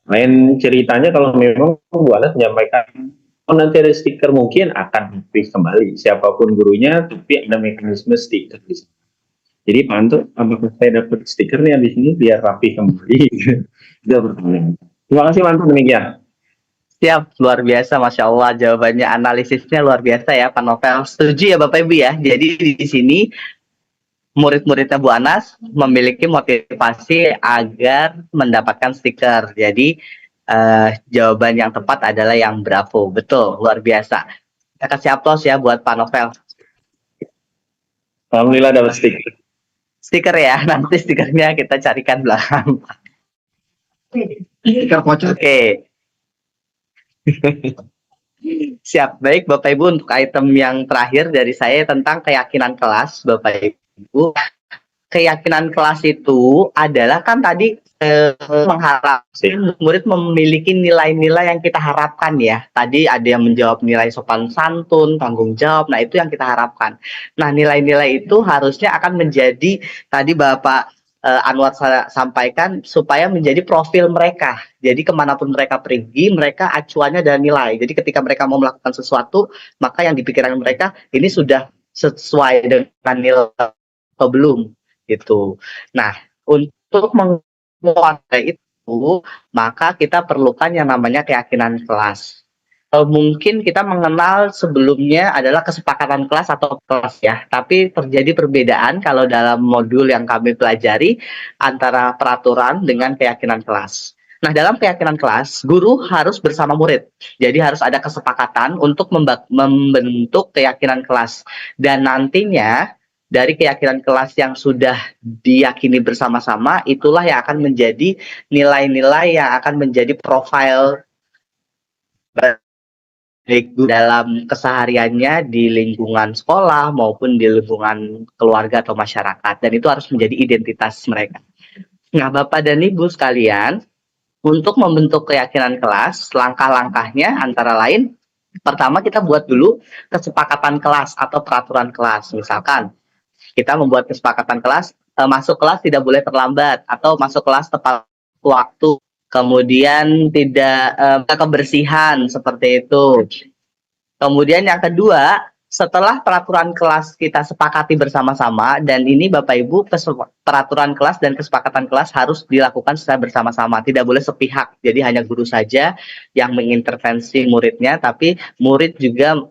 Lain ceritanya kalau memang Bu Anas menyampaikan oh nanti ada stiker mungkin akan aktif kembali siapapun gurunya, tapi ada mekanisme stiker di sana. Jadi Pak Anto, apakah saya dapat stikernya di sini biar rapi kembali? Itu pertanyaan. Terima kasih Pak Anto, demikian. Siap, luar biasa, Masya Allah. Jawabannya, analisisnya luar biasa ya, Pak Novel. Setuju ya Bapak Ibu ya. Jadi di sini murid-muridnya Bu Anas memiliki motivasi agar mendapatkan stiker. Jadi jawaban yang tepat adalah yang bravo. Betul, luar biasa. Kita kasih aplaus ya buat Pak Novel. Alhamdulillah dapat stiker. Stiker ya, nanti stikernya kita carikan belakang. Stiker pocong. Oke. Siap, baik Bapak Ibu, untuk item yang terakhir dari saya tentang keyakinan kelas, Bapak Ibu. Keyakinan kelas itu adalah kan tadi mengharapkan murid memiliki nilai-nilai yang kita harapkan ya. Tadi ada yang menjawab nilai sopan santun, tanggung jawab, nah itu yang kita harapkan. Nah nilai-nilai itu harusnya akan menjadi, tadi Bapak Anwar sampaikan, supaya menjadi profil mereka. Jadi kemanapun mereka pergi, mereka acuannya dan nilai. Jadi ketika mereka mau melakukan sesuatu, maka yang dipikirkan mereka ini sudah sesuai dengan nilai atau belum gitu. Nah untuk menguasai itu, maka kita perlukan yang namanya keyakinan kelas. Mungkin kita mengenal sebelumnya adalah kesepakatan kelas atau kelas ya, tapi terjadi perbedaan kalau dalam modul yang kami pelajari antara peraturan dengan keyakinan kelas. Nah, dalam keyakinan kelas, guru harus bersama murid. Jadi harus ada kesepakatan untuk membentuk keyakinan kelas. Dan nantinya dari keyakinan kelas yang sudah diyakini bersama-sama, itulah yang akan menjadi nilai-nilai yang akan menjadi profil baik dalam kesehariannya di lingkungan sekolah maupun di lingkungan keluarga atau masyarakat, dan itu harus menjadi identitas mereka. Nah, Bapak dan Ibu sekalian, untuk membentuk keyakinan kelas, langkah-langkahnya antara lain, pertama kita buat dulu kesepakatan kelas atau peraturan kelas. Misalkan kita membuat kesepakatan kelas, masuk kelas tidak boleh terlambat atau masuk kelas tepat waktu. Kemudian tidak kebersihan seperti itu. Kemudian yang kedua, setelah peraturan kelas kita sepakati bersama-sama, dan ini Bapak Ibu, peraturan kelas dan kesepakatan kelas harus dilakukan secara bersama-sama, tidak boleh sepihak. Jadi hanya guru saja yang mengintervensi muridnya, tapi murid juga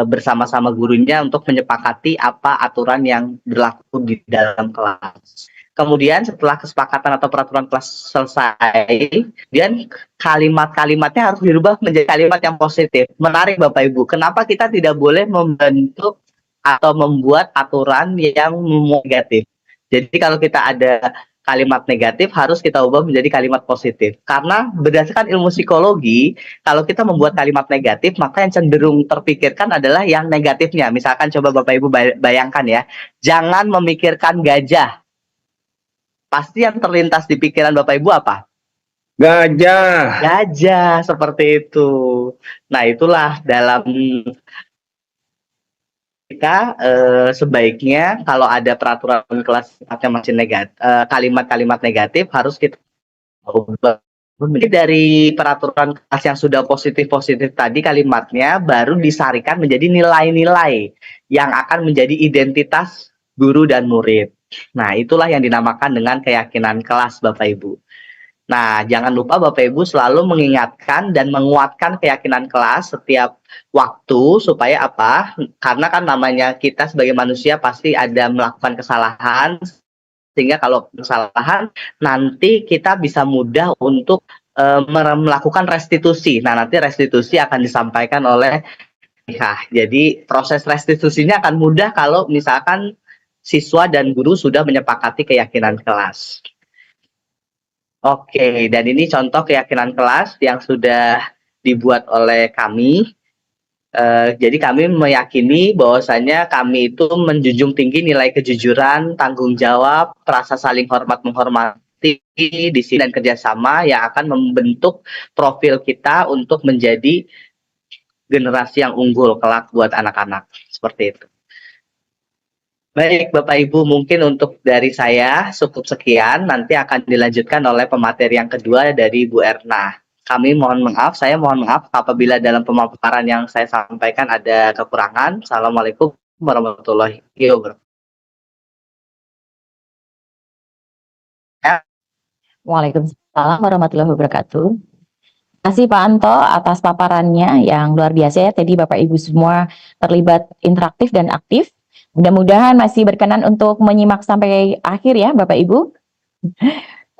bersama-sama gurunya untuk menyepakati apa aturan yang berlaku di dalam kelas. Kemudian setelah kesepakatan atau peraturan kelas selesai, dan kalimat-kalimatnya harus dirubah menjadi kalimat yang positif. Menarik Bapak Ibu, kenapa kita tidak boleh membentuk atau membuat aturan yang negatif? Jadi kalau kita ada kalimat negatif, harus kita ubah menjadi kalimat positif. Karena berdasarkan ilmu psikologi, kalau kita membuat kalimat negatif, maka yang cenderung terpikirkan adalah yang negatifnya. Misalkan coba Bapak Ibu bayangkan ya, jangan memikirkan gajah. Pasti yang terlintas di pikiran Bapak Ibu apa? Gajah. Gajah, seperti itu. Nah, itulah dalam kita sebaiknya kalau ada peraturan kelas sifatnya masih negatif, kalimat-kalimat negatif harus kita ubah. Dari peraturan kelas yang sudah positif-positif tadi kalimatnya baru disarikan menjadi nilai-nilai yang akan menjadi identitas guru dan murid. Nah, itulah yang dinamakan dengan keyakinan kelas, Bapak Ibu. Nah, jangan lupa Bapak Ibu selalu mengingatkan dan menguatkan keyakinan kelas setiap waktu, supaya apa? Karena kan namanya kita sebagai manusia pasti ada melakukan kesalahan, sehingga kalau kesalahan nanti kita bisa mudah untuk melakukan restitusi. Nah, nanti restitusi akan disampaikan oleh pihak. Jadi proses restitusinya akan mudah kalau misalkan siswa dan guru sudah menyepakati keyakinan kelas. Oke, dan ini contoh keyakinan kelas yang sudah dibuat oleh kami. Jadi kami meyakini bahwasanya kami itu menjunjung tinggi nilai kejujuran, tanggung jawab, rasa saling hormat menghormati, disiplin dan kerjasama yang akan membentuk profil kita untuk menjadi generasi yang unggul kelak buat anak-anak. Seperti itu. Baik Bapak Ibu, mungkin untuk dari saya cukup sekian, nanti akan dilanjutkan oleh pemateri yang kedua dari Bu Erna. Saya mohon maaf apabila dalam pemaparan yang saya sampaikan ada kekurangan. Assalamualaikum warahmatullahi wabarakatuh. Waalaikumsalam warahmatullahi wabarakatuh. Terima kasih Pak Anto atas paparannya yang luar biasa ya. Tadi Bapak Ibu semua terlibat interaktif dan aktif. Mudah-mudahan masih berkenan untuk menyimak sampai akhir ya Bapak Ibu.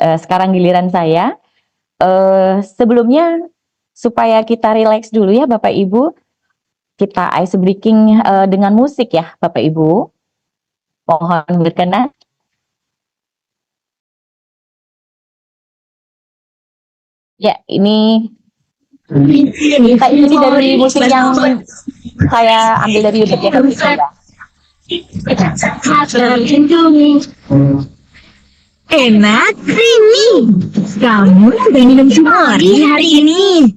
Sekarang giliran saya. Sebelumnya supaya kita rileks dulu ya Bapak Ibu, kita ice breaking dengan musik ya Bapak Ibu. Mohon berkenan. Ya, ini dari musik yang saya ambil dari YouTube ya. Enak, creamy. Kamu udah minum semua hari ini.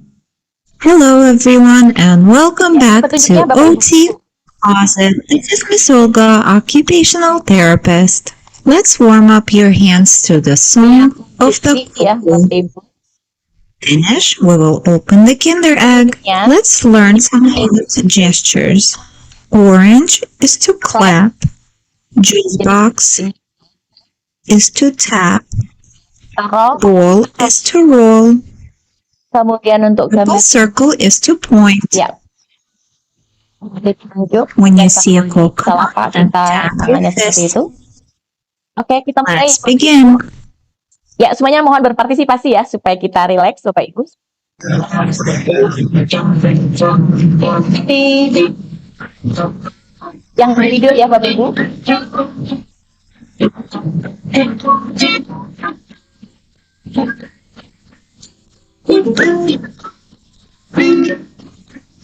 Hello everyone and welcome back to OT Closet. This is Miss Olga, occupational therapist. Let's warm up your hands to the song of the pool. Finish, we will open the Kinder Egg. Let's learn some gestures. Orange is to clap. Juice box is to tap. Ball is to roll. Kemudian untuk Purple circle is to point. Ya. When you see a coconut, kita namanya seperti itu. Oke, kita mulai. Let's begin. Ya, semuanya mohon berpartisipasi ya supaya kita rileks Bapak Ibu. Yang di video ya Bapak Ibu.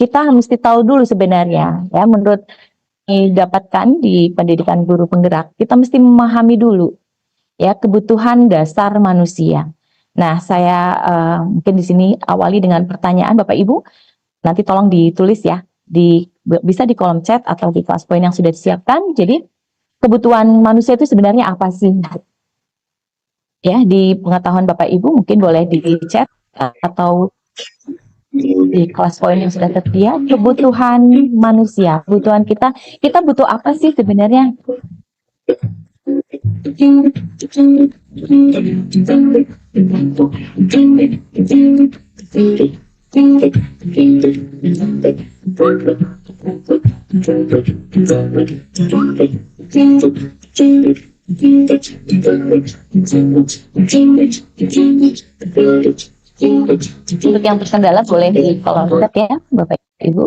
kita mesti tahu dulu sebenarnya ya, menurut didapatkan di pendidikan guru penggerak, kita mesti memahami dulu ya kebutuhan dasar manusia. Nah, saya mungkin di sini awali dengan pertanyaan Bapak Ibu, nanti tolong ditulis ya, bisa di kolom chat atau di kelas poin yang sudah disiapkan. Jadi kebutuhan manusia itu sebenarnya apa sih? Ya, di pengetahuan Bapak Ibu mungkin boleh di chat atau di kelas poin yang sudah tersedia. Kebutuhan manusia, kebutuhan kita butuh apa sih sebenarnya? Untuk yang terkendala boleh di kolom chat ya, Bapak Ibu.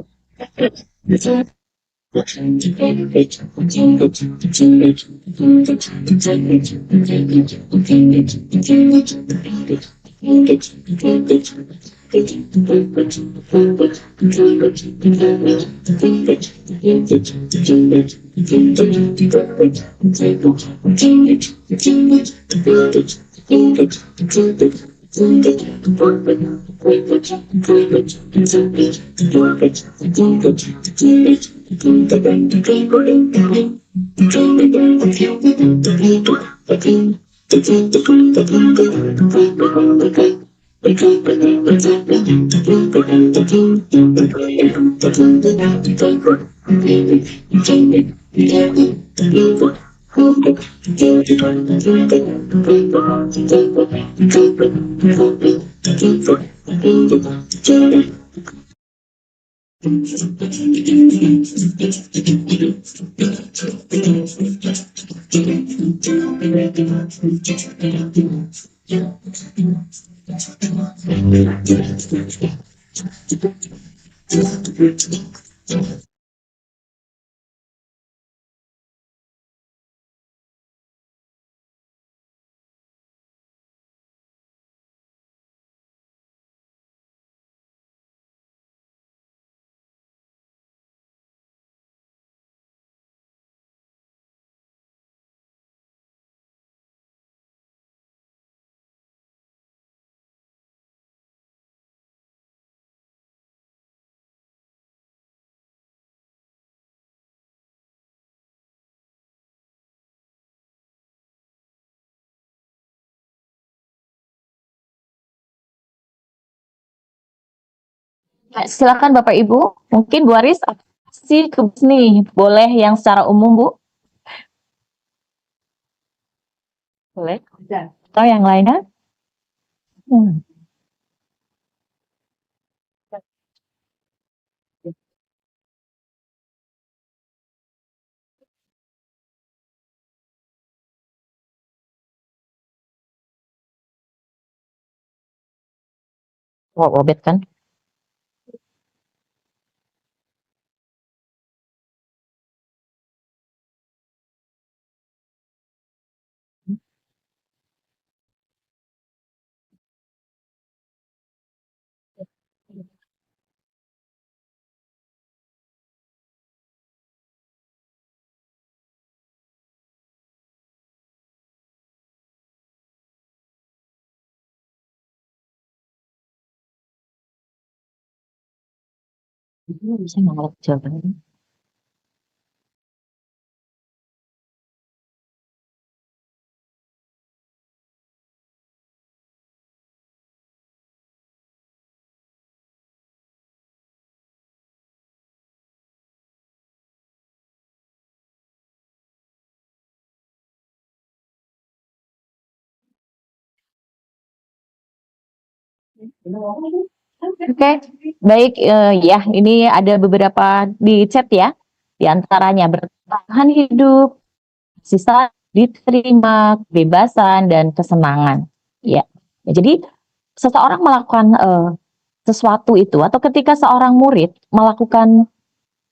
Silakan Bapak Ibu, mungkin Bu Aris sih nih, boleh yang secara umum Bu? Boleh? Atau yang lainnya? Robet kan? Bisa nolak jawabannya. Oke, baik ya. Ini ada beberapa di chat ya. Di antaranya bertahan hidup, sisa diterima, kebebasan dan kesenangan. Ya. Jadi seseorang melakukan sesuatu itu atau ketika seorang murid melakukan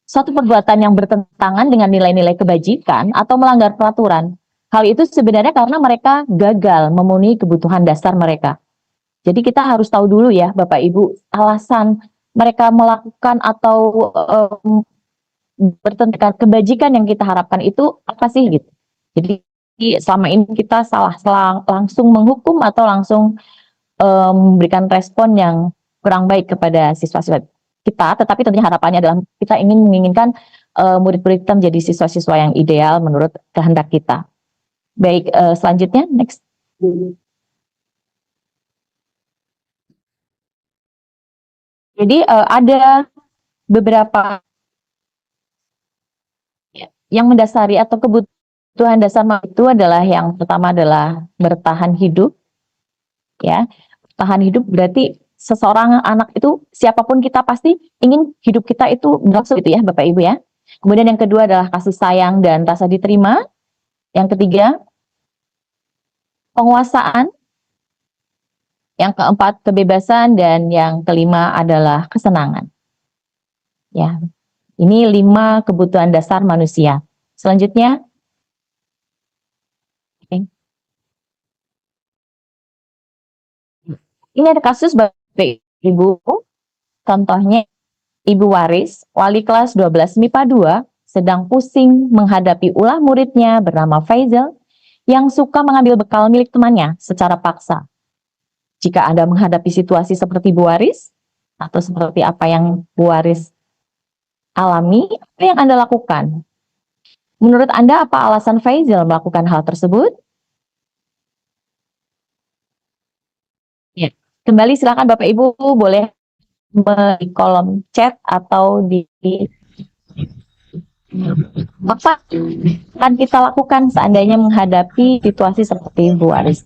suatu perbuatan yang bertentangan dengan nilai-nilai kebajikan atau melanggar peraturan, hal itu sebenarnya karena mereka gagal memenuhi kebutuhan dasar mereka. Jadi kita harus tahu dulu ya Bapak Ibu alasan mereka melakukan atau bertentangan kebajikan yang kita harapkan itu apa sih gitu. Jadi selama ini kita langsung menghukum atau langsung memberikan respon yang kurang baik kepada siswa-siswa kita, tetapi tentunya harapannya adalah kita menginginkan murid-murid kita menjadi siswa-siswa yang ideal menurut kehendak kita. Baik, selanjutnya next. Jadi ada beberapa yang mendasari atau kebutuhan dasar itu adalah yang pertama adalah bertahan hidup. Ya, bertahan hidup berarti seseorang anak itu siapapun kita pasti ingin hidup kita itu berlangsung itu ya Bapak Ibu ya. Kemudian yang kedua adalah kasih sayang dan rasa diterima. Yang ketiga penguasaan. Yang keempat kebebasan dan yang kelima adalah kesenangan. Ya. Ini 5 kebutuhan dasar manusia. Selanjutnya ini ada kasus Bapak Ibu. Contohnya Ibu Waris, wali kelas 12 MIPA 2, sedang pusing menghadapi ulah muridnya bernama Faizal yang suka mengambil bekal milik temannya secara paksa. Jika Anda menghadapi situasi seperti Bu Waris, atau seperti apa yang Bu Waris alami, apa yang Anda lakukan? Menurut Anda, apa alasan Faizal melakukan hal tersebut? Ya. Kembali silakan Bapak Ibu boleh di kolom chat atau di apa akan kita lakukan seandainya menghadapi situasi seperti Bu Waris.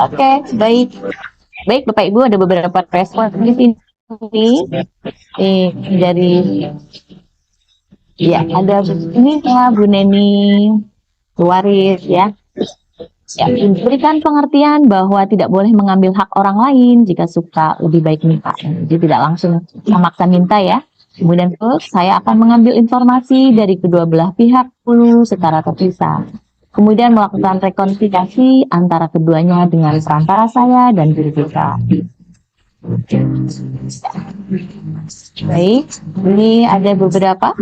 Oke, baik. Baik, Bapak Ibu, ada beberapa respon di sini. Dari ya, ada ini ya Bu Neni, Bu Waris ya. Ya, berikan pengertian bahwa tidak boleh mengambil hak orang lain jika suka, lebih baik minta. Jadi tidak langsung memaksa minta ya. Kemudian saya akan mengambil informasi dari kedua belah pihak dulu secara terpisah. Kemudian melakukan rekonsiliasi antara keduanya dengan perantara saya dan guru kita. Baik, ini ada beberapa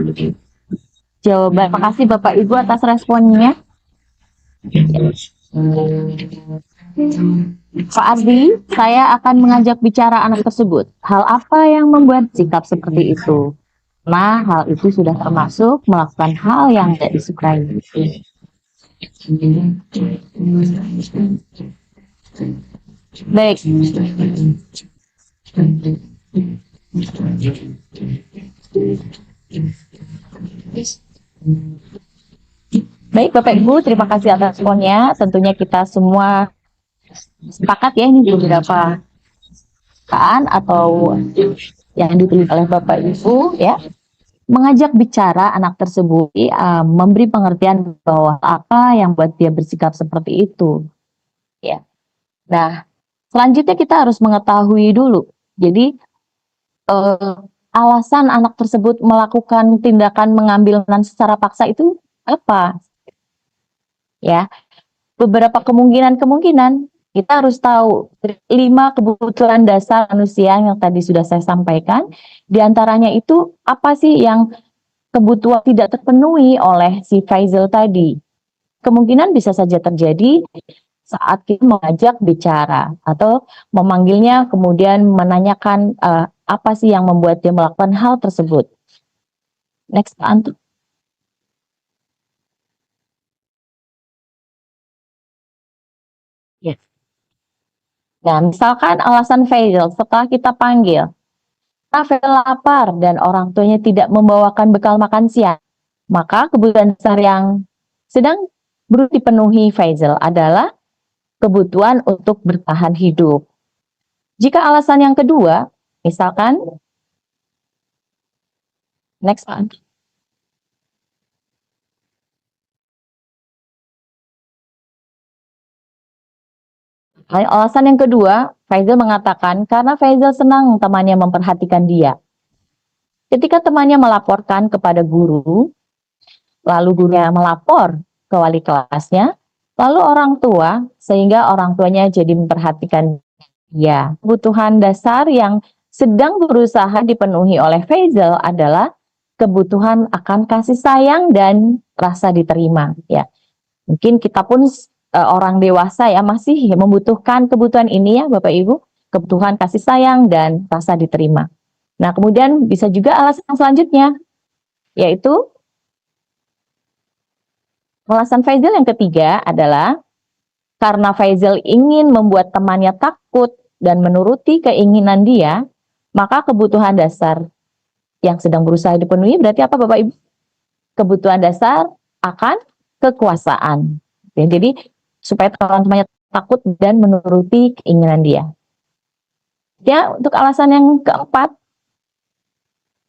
jawaban. Terima kasih Bapak Ibu atas responnya. Pak Ardi, saya akan mengajak bicara anak tersebut. Hal apa yang membuat sikap seperti itu? Nah, hal itu sudah termasuk melakukan hal yang tidak disukai. Baik. Baik Bapak Ibu, terima kasih atas responnya. Tentunya kita semua sepakat ya, ini beberapa atau yang ditulis oleh Bapak Ibu ya, mengajak bicara anak tersebut, memberi pengertian bahwa apa yang buat dia bersikap seperti itu ya. Nah, selanjutnya kita harus mengetahui dulu, jadi alasan anak tersebut melakukan tindakan mengambil makanan secara paksa itu apa? Ya, beberapa kemungkinan kita harus tahu 5 kebutuhan dasar manusia yang tadi sudah saya sampaikan. Di antaranya itu apa sih yang kebutuhan tidak terpenuhi oleh si Faisal tadi? Kemungkinan bisa saja terjadi saat kita mengajak bicara atau memanggilnya kemudian menanyakan apa sih yang membuat dia melakukan hal tersebut. Next, Pak Antu. Yes. Nah, misalkan alasan Faisal setelah kita panggil, Faisal lapar dan orang tuanya tidak membawakan bekal makan siang, maka kebutuhan dasar yang sedang berusaha dipenuhi Faisal adalah kebutuhan untuk bertahan hidup. Jika alasan yang kedua, misalkan, next Pak. Alasan yang kedua, Faisal mengatakan karena Faisal senang temannya memperhatikan dia. Ketika temannya melaporkan kepada guru, lalu gurunya melapor ke wali kelasnya, lalu orang tua, sehingga orang tuanya jadi memperhatikan dia. Kebutuhan dasar yang sedang berusaha dipenuhi oleh Faisal adalah kebutuhan akan kasih sayang dan rasa diterima. Ya, mungkin kita pun orang dewasa ya masih membutuhkan kebutuhan ini ya Bapak Ibu, kebutuhan kasih sayang dan rasa diterima. Nah, kemudian bisa juga alasan selanjutnya, yaitu alasan Faisal yang ketiga adalah karena Faisal ingin membuat temannya takut dan menuruti keinginan dia, maka kebutuhan dasar yang sedang berusaha dipenuhi berarti apa Bapak Ibu? Kebutuhan dasar akan kekuasaan. Ya, jadi supaya teman-temannya takut dan menuruti keinginan dia. Ya, untuk alasan yang keempat,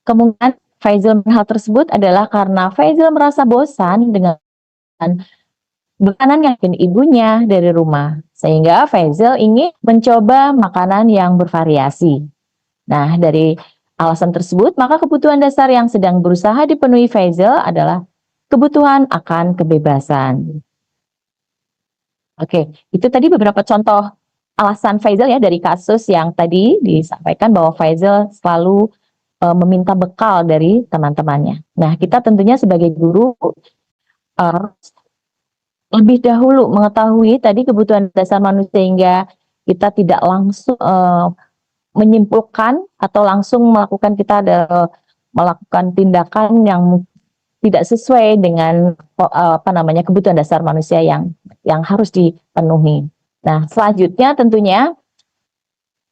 kemungkinan Faisal hal tersebut adalah karena Faisal merasa bosan dengan makanan yang ibunya dari rumah, sehingga Faisal ingin mencoba makanan yang bervariasi. Nah, dari alasan tersebut, maka kebutuhan dasar yang sedang berusaha dipenuhi Faisal adalah kebutuhan akan kebebasan. Oke, itu tadi beberapa contoh alasan Faisal ya dari kasus yang tadi disampaikan bahwa Faisal selalu meminta bekal dari teman-temannya. Nah, kita tentunya sebagai guru lebih dahulu mengetahui tadi kebutuhan dasar manusia sehingga kita tidak langsung menyimpulkan atau langsung melakukan tindakan yang tidak sesuai dengan kebutuhan dasar manusia yang harus dipenuhi. Nah, selanjutnya tentunya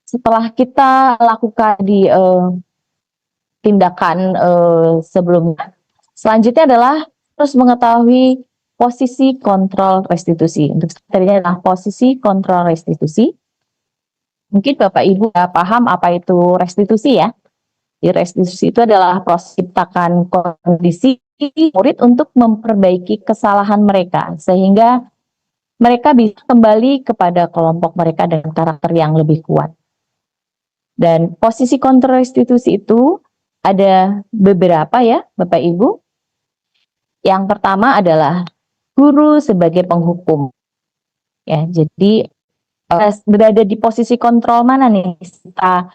setelah kita lakukan di tindakan sebelumnya, selanjutnya adalah terus mengetahui posisi kontrol restitusi. Untuk tadinya adalah posisi kontrol restitusi. Mungkin Bapak Ibu ya paham apa itu restitusi ya. Di restitusi itu adalah proses ciptakan kondisi murid untuk memperbaiki kesalahan mereka sehingga mereka bisa kembali kepada kelompok mereka dengan karakter yang lebih kuat. Dan posisi kontrol restitusi itu ada beberapa ya Bapak Ibu. Yang pertama adalah guru sebagai penghukum. Ya, jadi berada di posisi kontrol mana nih kita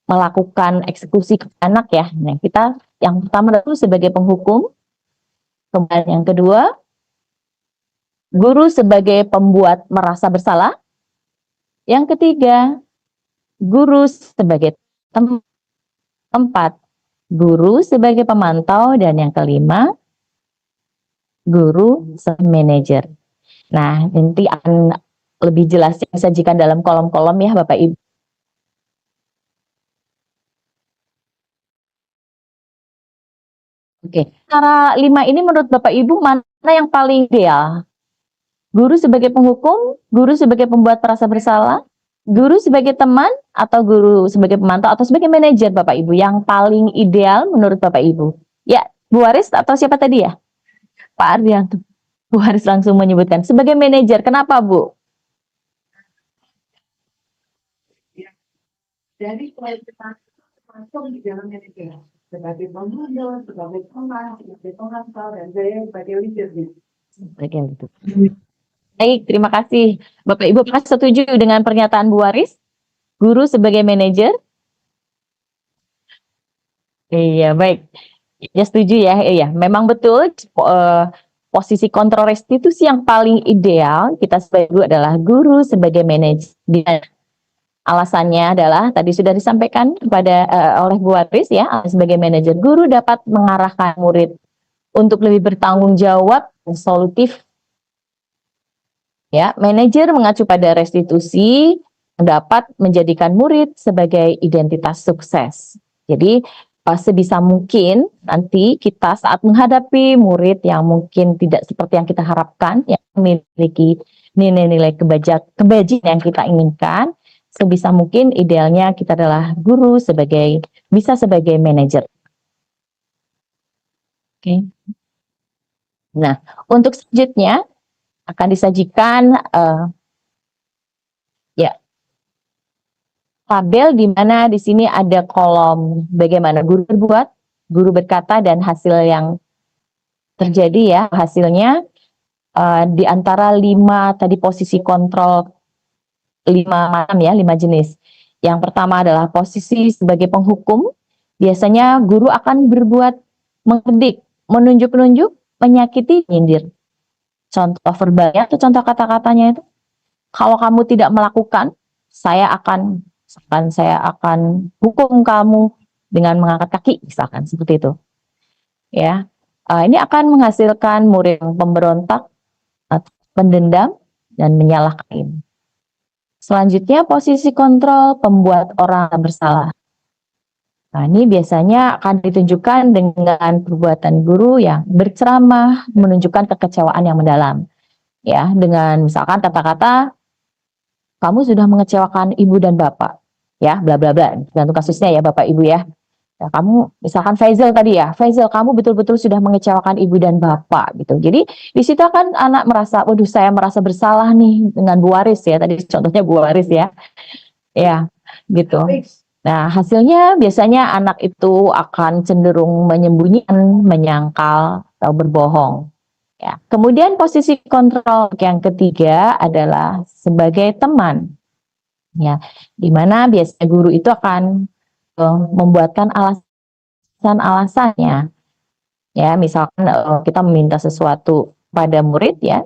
melakukan eksekusi ke anak ya. Nah, kita yang pertama itu sebagai penghukum. Kemudian yang kedua, guru sebagai pembuat merasa bersalah. Yang ketiga, guru sebagai tempat, guru sebagai pemantau, dan yang kelima, guru sebagai manajer. Nah, nanti akan lebih jelas disajikan dalam kolom-kolom ya Bapak Ibu. Oke, cara 5 ini menurut Bapak Ibu mana yang paling ideal? Guru sebagai penghukum, guru sebagai pembuat merasa bersalah, guru sebagai teman, atau guru sebagai pemantau, atau sebagai manajer Bapak Ibu? Yang paling ideal menurut Bapak Ibu? Ya, Bu Haris atau siapa tadi ya? Pak Ardianto. Bu Haris langsung menyebutkan. Sebagai manajer, kenapa Bu? langsung di dalam manajer sebagai pembunuh, sebagai teman, sebagai penghafal, dan saya sebagai leadernya. Bagian itu. Baik, terima kasih. Bapak Ibu, apakah setuju dengan pernyataan Bu Waris? Guru sebagai manajer? Iya, baik. Ya setuju ya. Iya, memang betul posisi kontrol restitusi yang paling ideal kita sebagai guru adalah guru sebagai manajer. Alasannya adalah tadi sudah disampaikan kepada oleh Bu Waris ya, sebagai manajer guru dapat mengarahkan murid untuk lebih bertanggung jawab dan solutif. Ya, manajer mengacu pada restitusi dapat menjadikan murid sebagai identitas sukses. Jadi sebisa mungkin nanti kita saat menghadapi murid yang mungkin tidak seperti yang kita harapkan, yang memiliki nilai-nilai kebajikan yang kita inginkan, sebisa mungkin idealnya kita adalah guru bisa sebagai manajer. Oke. Nah, untuk selanjutnya akan disajikan tabel di mana di sini ada kolom bagaimana guru berbuat, guru berkata, dan hasil yang terjadi ya. Hasilnya di antara 5 tadi posisi kontrol 5 macam ya, 5 jenis. Yang pertama adalah posisi sebagai penghukum. Biasanya guru akan berbuat mengedik, menunjuk-nunjuk, menyakiti, menyindir. Contoh verbalnya atau contoh kata-katanya itu, kalau kamu tidak melakukan, saya akan hukum kamu dengan mengangkat kaki, misalkan seperti itu. Ya, ini akan menghasilkan murid yang pemberontak, pendendam, dan menyalahkan. Selanjutnya posisi kontrol pembuat orang bersalah. Nah, ini biasanya akan ditunjukkan dengan perbuatan guru yang berceramah, menunjukkan kekecewaan yang mendalam. Ya, dengan misalkan kata-kata, kamu sudah mengecewakan ibu dan bapak. Ya, bla bla bla. Tergantung kasusnya ya Bapak Ibu ya. Ya, kamu misalkan Faisal tadi ya, Faisal kamu betul-betul sudah mengecewakan ibu dan bapak gitu. Jadi di situ kan anak merasa, waduh saya merasa bersalah nih dengan Bu Waris ya. Tadi contohnya Bu Waris ya. Ya, gitu. Nah, hasilnya biasanya anak itu akan cenderung menyembunyikan, menyangkal, atau berbohong. Ya. Kemudian posisi kontrol yang ketiga adalah sebagai teman. Ya, di mana biasanya guru itu akan membuatkan alasan-alasannya. Ya, misalkan kita meminta sesuatu pada murid ya.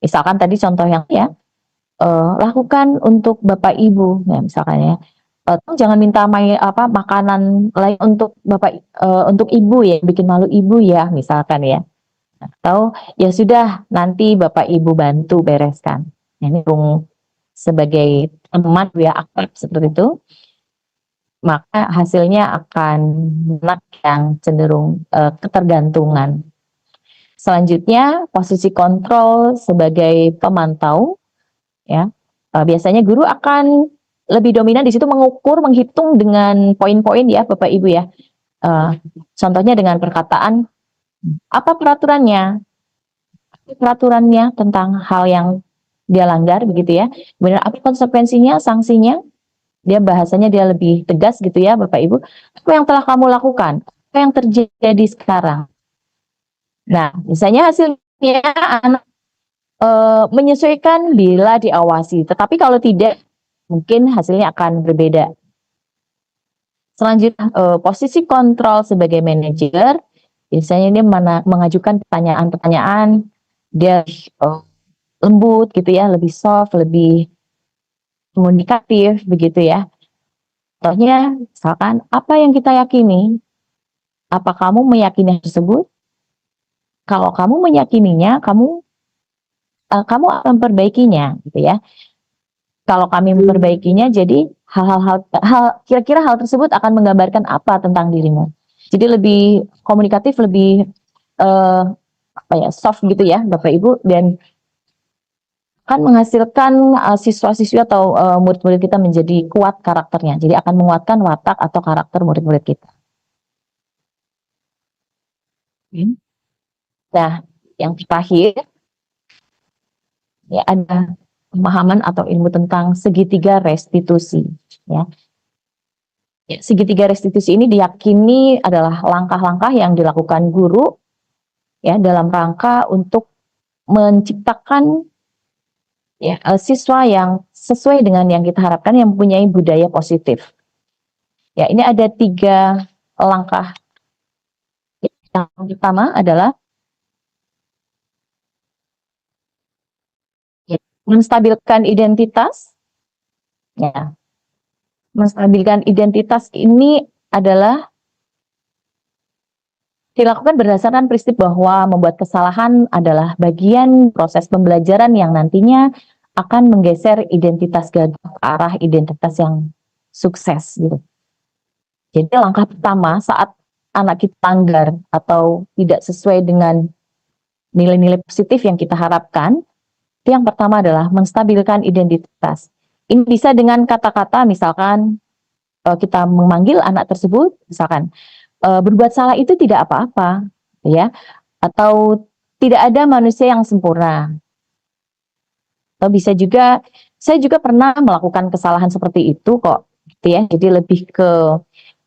Misalkan tadi contoh yang ya, lakukan untuk Bapak Ibu ya misalkan ya. Jangan minta makanan lain untuk Bapak untuk Ibu ya, bikin malu Ibu ya misalkan ya. Atau ya sudah nanti Bapak Ibu bantu bereskan. Ini sebagai teman ya akrab seperti itu, maka hasilnya akan anak yang cenderung ketergantungan. Selanjutnya posisi kontrol sebagai pemantau ya. Biasanya guru akan lebih dominan di situ mengukur, menghitung dengan poin-poin ya Bapak Ibu ya. Contohnya dengan perkataan apa peraturannya? Peraturannya tentang hal yang dia langgar begitu ya. Kemudian apa konsekuensinya, sanksinya? Dia bahasanya dia lebih tegas gitu ya Bapak Ibu. Apa yang telah kamu lakukan? Apa yang terjadi sekarang? Nah, misalnya hasilnya anak menyesuaikan bila diawasi. Tetapi kalau tidak, mungkin hasilnya akan berbeda. Selanjutnya, posisi kontrol sebagai manajer. Biasanya ini mengajukan pertanyaan-pertanyaan, dia lembut gitu ya, lebih soft, lebih komunikatif begitu ya. Contohnya, misalkan apa yang kita yakini, apa kamu meyakini tersebut? Kalau kamu meyakininya, kamu akan memperbaikinya gitu ya. Kalau kami memperbaikinya, jadi kira-kira hal tersebut akan menggambarkan apa tentang dirimu. Jadi lebih komunikatif, lebih soft gitu ya Bapak Ibu, dan akan menghasilkan siswa-siswi atau murid-murid kita menjadi kuat karakternya. Jadi akan menguatkan watak atau karakter murid-murid kita. Nah, yang terakhir ya ada pemahaman atau ilmu tentang segitiga restitusi ya. Ya, segitiga restitusi ini diyakini adalah langkah-langkah yang dilakukan guru ya dalam rangka untuk menciptakan ya siswa yang sesuai dengan yang kita harapkan, yang mempunyai budaya positif. Ya, ini ada 3 langkah. Yang pertama adalah ya, menstabilkan identitas. Ya, menstabilkan identitas ini adalah dilakukan berdasarkan prinsip bahwa membuat kesalahan adalah bagian proses pembelajaran yang nantinya akan menggeser identitas gagal ke arah identitas yang sukses gitu. Jadi langkah pertama saat anak kita langgar atau tidak sesuai dengan nilai-nilai positif yang kita harapkan, itu yang pertama adalah menstabilkan identitas. Ini bisa dengan kata-kata, misalkan kita memanggil anak tersebut, misalkan berbuat salah itu tidak apa-apa, ya, atau tidak ada manusia yang sempurna. Atau bisa juga, saya juga pernah melakukan kesalahan seperti itu kok, gitu ya. Jadi lebih ke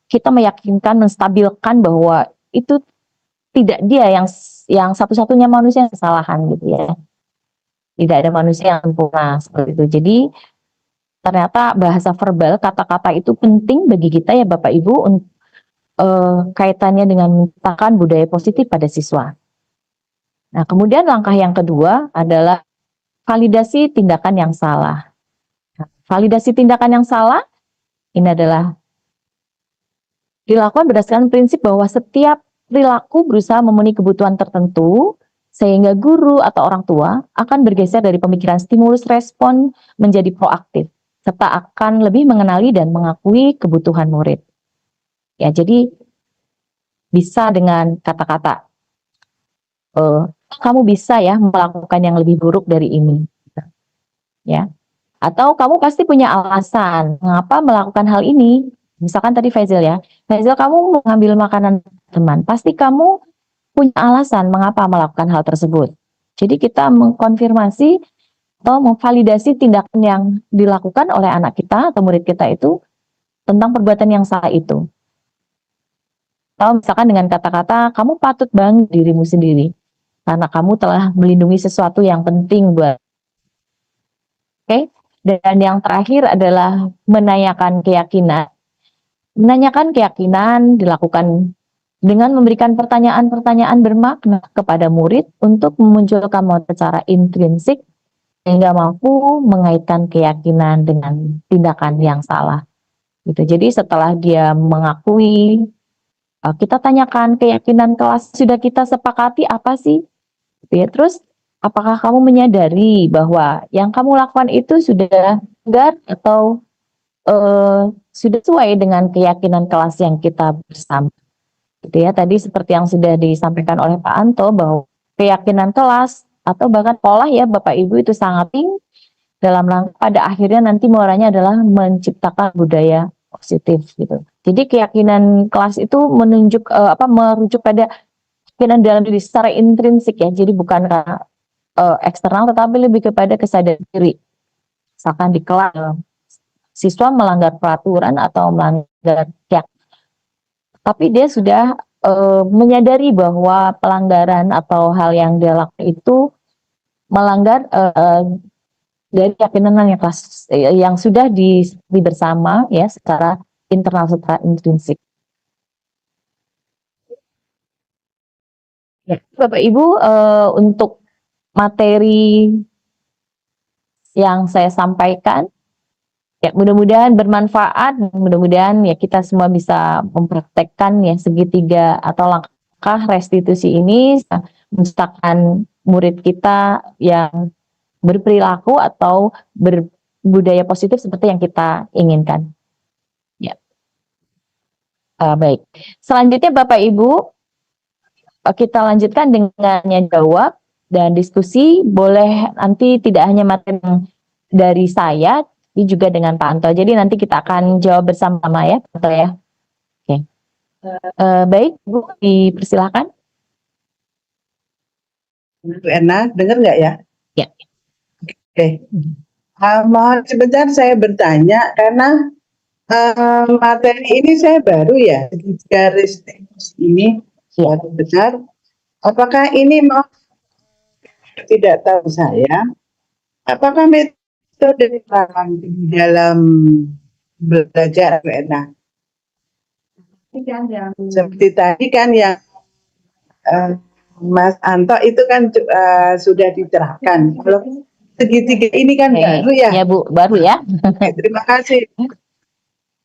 kita meyakinkan, menstabilkan bahwa itu tidak dia yang satu-satunya manusia yang kesalahan, gitu ya. Tidak ada manusia yang sempurna seperti itu. Jadi ternyata bahasa verbal, kata-kata itu penting bagi kita ya Bapak Ibu untuk kaitannya dengan menciptakan budaya positif pada siswa. Nah, kemudian langkah yang kedua adalah validasi tindakan yang salah. Nah, validasi tindakan yang salah ini adalah dilakukan berdasarkan prinsip bahwa setiap perilaku berusaha memenuhi kebutuhan tertentu, sehingga guru atau orang tua akan bergeser dari pemikiran stimulus respon menjadi proaktif, serta akan lebih mengenali dan mengakui kebutuhan murid. Ya, jadi bisa dengan kata-kata, kamu bisa ya melakukan yang lebih buruk dari ini, ya. Atau kamu pasti punya alasan mengapa melakukan hal ini. Misalkan tadi Faizal ya, Faizal kamu mengambil makanan teman, pasti kamu punya alasan mengapa melakukan hal tersebut. Jadi kita mengkonfirmasi atau memvalidasi tindakan yang dilakukan oleh anak kita atau murid kita itu tentang perbuatan yang salah itu. Atau misalkan dengan kata-kata, kamu patut bangga dirimu sendiri karena kamu telah melindungi sesuatu yang penting buat. Oke. Dan yang terakhir adalah menanyakan keyakinan. Menanyakan keyakinan dilakukan dengan memberikan pertanyaan-pertanyaan bermakna kepada murid untuk memunculkan secara intrinsik sehingga mampu mengaitkan keyakinan dengan tindakan yang salah. Gitu. Jadi setelah dia mengakui, kita tanyakan keyakinan kelas sudah kita sepakati apa sih? Gitu ya. Terus apakah kamu menyadari bahwa yang kamu lakukan itu sudah benar atau sudah sesuai dengan keyakinan kelas yang kita bersama? Gitu ya, tadi seperti yang sudah disampaikan oleh Pak Anto bahwa keyakinan kelas atau bahkan pola ya Bapak Ibu itu sangat penting dalam rangka pada akhirnya nanti muaranya adalah menciptakan budaya positif gitu. Jadi keyakinan kelas itu merujuk pada keyakinan dalam diri secara intrinsik ya. Jadi bukan karena eksternal tetapi lebih kepada kesadaran diri. Misalkan di kelas siswa melanggar peraturan atau melanggar keyakinan, tapi dia sudah menyadari bahwa pelanggaran atau hal yang dia lakukan itu melanggar dari keyakinan yang sudah disepakati bersama ya secara internal, secara intrinsik. Ya, Bapak Ibu, untuk materi yang saya sampaikan ya mudah-mudahan bermanfaat, mudah-mudahan ya kita semua bisa mempraktekkan ya segitiga atau langkah restitusi ini menciptakan murid kita yang berperilaku atau berbudaya positif seperti yang kita inginkan. Ya, baik. Selanjutnya Bapak Ibu, kita lanjutkan dengan jawab dan diskusi. Boleh nanti tidak hanya materi dari saya, tapi juga dengan Pak Anto. Jadi nanti kita akan jawab bersama-sama ya, Pak Anto ya. Oke. Baik, Bu, dipersilakan. Bu Erna, dengar nggak ya? Ya. Oke. Mohon sebentar saya bertanya karena Materi ini saya baru ya, garis ini baru benar. Apakah ini mau tidak tahu saya? Apakah metode di dalam belajar enak? Seperti tadi kan yang Mas Anto itu kan sudah diterapkan. Kalau segitiga ini kan baru ya. Ya Bu, baru ya. Terima kasih.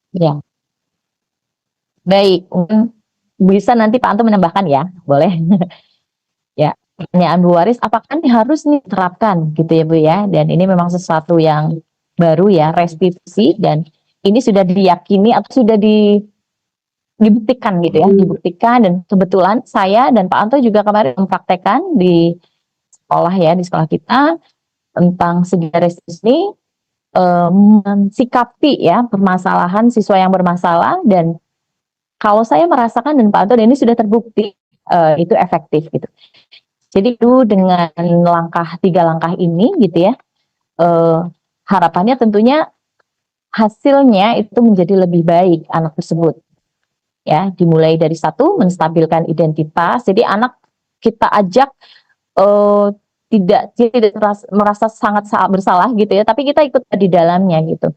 Ya. Baik, bisa nanti Pak Anto menambahkan ya, boleh. Ya, pertanyaan Bu Waris, apakah ini harus nih diterapkan gitu ya Bu ya? Dan ini memang sesuatu yang baru ya, restitusi, dan ini sudah diyakini atau sudah dibuktikan gitu ya, dibuktikan. Dan kebetulan saya dan Pak Anto juga kemarin mempraktekkan di sekolah ya, di sekolah kita tentang segi restitusi, mensikapi ya permasalahan siswa yang bermasalah. Dan kalau saya merasakan dan Pak Anto, dan ini sudah terbukti itu efektif gitu. Jadi itu dengan tiga langkah ini gitu ya, harapannya tentunya hasilnya itu menjadi lebih baik anak tersebut. Ya, dimulai dari satu, menstabilkan identitas. Jadi anak kita ajak tidak merasa sangat bersalah gitu ya, tapi kita ikut di dalamnya gitu.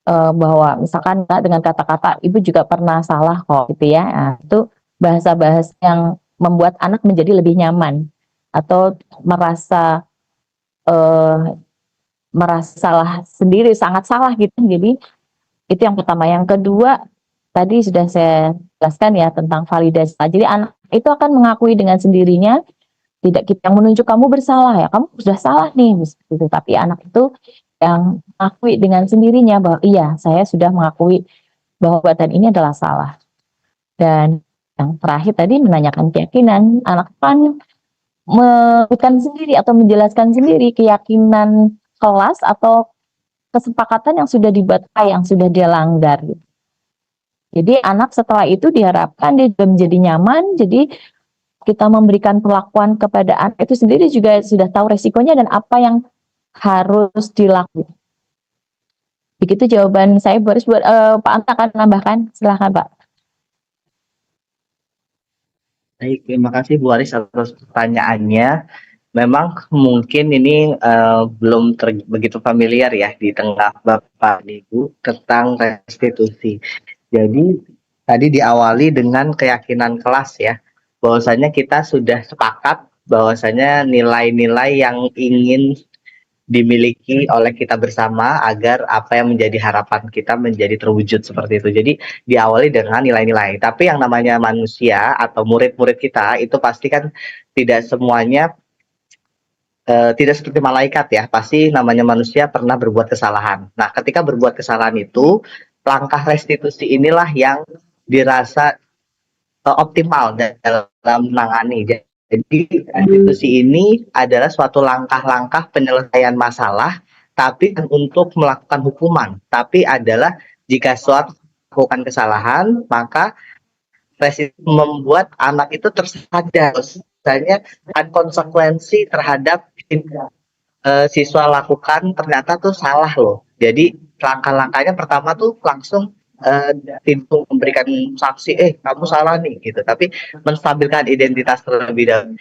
Bahwa misalkan dengan kata-kata ibu juga pernah salah kok gitu ya. Nah, itu bahasa-bahasa yang membuat anak menjadi lebih nyaman atau merasa salah sendiri, sangat salah gitu. Jadi itu yang pertama. Yang kedua tadi sudah saya jelaskan ya tentang validasi. Jadi anak itu akan mengakui dengan sendirinya, tidak kita yang menunjuk kamu bersalah ya, kamu sudah salah nih gitu. Tapi anak itu yang mengakui dengan sendirinya bahwa iya, saya sudah mengakui bahwa perbuatan ini adalah salah. Dan yang terakhir tadi menanyakan keyakinan, anak kan menyebutkan sendiri atau menjelaskan sendiri keyakinan kelas atau kesepakatan yang sudah dibuat, yang sudah dia langgar gitu. Jadi anak setelah itu diharapkan dia juga menjadi nyaman. Jadi kita memberikan perlakuan kepada anak itu sendiri juga sudah tahu resikonya dan apa yang harus dilakukan. Begitu jawaban saya, Boris. Buat Pak Anta akan menambahkan, silahkan Pak. Baik, terima kasih Bu Aris atas pertanyaannya. Memang mungkin ini belum begitu familiar ya di tengah Bapak Ibu tentang restitusi. Jadi tadi diawali dengan keyakinan kelas ya, bahwasanya kita sudah sepakat bahwasanya nilai-nilai yang ingin dimiliki oleh kita bersama agar apa yang menjadi harapan kita menjadi terwujud seperti itu. Jadi diawali dengan nilai-nilai. Tapi yang namanya manusia atau murid-murid kita itu pasti kan tidak semuanya tidak seperti malaikat ya. Pasti namanya manusia pernah berbuat kesalahan. Nah, ketika berbuat kesalahan itu, langkah restitusi inilah yang dirasa optimal dalam menangani. Jadi restitusi ini adalah suatu langkah-langkah penyelesaian masalah, tapi untuk melakukan hukuman. Tapi adalah jika suatu melakukan kesalahan, maka restitusi membuat anak itu tersadar, misalnya ada konsekuensi terhadap siswa lakukan ternyata tuh salah loh. Jadi langkah-langkahnya pertama tuh langsung tidak memberikan sanksi, kamu salah nih gitu, tapi menstabilkan identitas terlebih dahulu.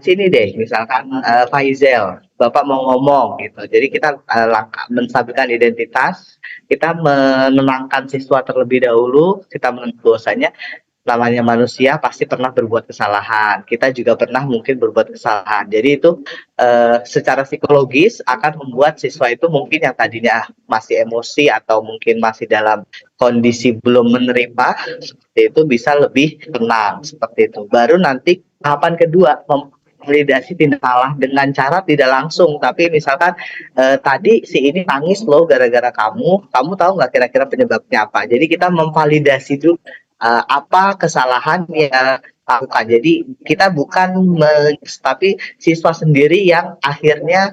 Sini deh, misalkan Faizal, Bapak mau ngomong gitu. Jadi kita langkah menstabilkan identitas, kita menenangkan siswa terlebih dahulu, kita bahwasanya namanya manusia pasti pernah berbuat kesalahan. Kita juga pernah mungkin berbuat kesalahan. Jadi itu secara psikologis akan membuat siswa itu mungkin yang tadinya masih emosi atau mungkin masih dalam kondisi belum menerima seperti itu bisa lebih tenang seperti itu. Baru nanti tahapan kedua validasi tindak salah dengan cara tidak langsung, tapi misalkan tadi si ini nangis loh gara-gara kamu tahu nggak kira-kira penyebabnya apa. Jadi kita memvalidasi dulu apa kesalahan yang lakukan. Jadi kita bukan tapi siswa sendiri yang akhirnya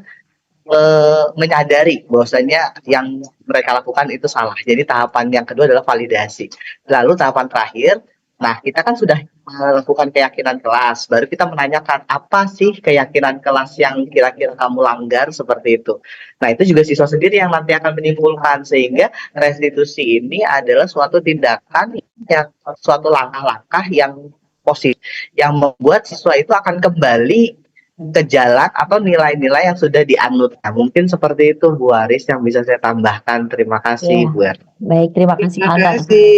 menyadari bahwasanya yang mereka lakukan itu salah. Jadi tahapan yang kedua adalah validasi. Lalu tahapan terakhir Nah, kita kan sudah melakukan keyakinan kelas, baru kita menanyakan apa sih keyakinan kelas yang kira-kira kamu langgar seperti itu. Nah, itu juga siswa sendiri yang nanti akan menyimpulkan, sehingga restitusi ini adalah suatu tindakan yang suatu langkah-langkah yang positif yang membuat siswa itu akan kembali ke jalan atau nilai-nilai yang sudah dianut. Nah, mungkin seperti itu Bu Aris yang bisa saya tambahkan. Terima kasih Ya. Bu Erna. Baik, terima kasih Pak Terima Anwar. kasih.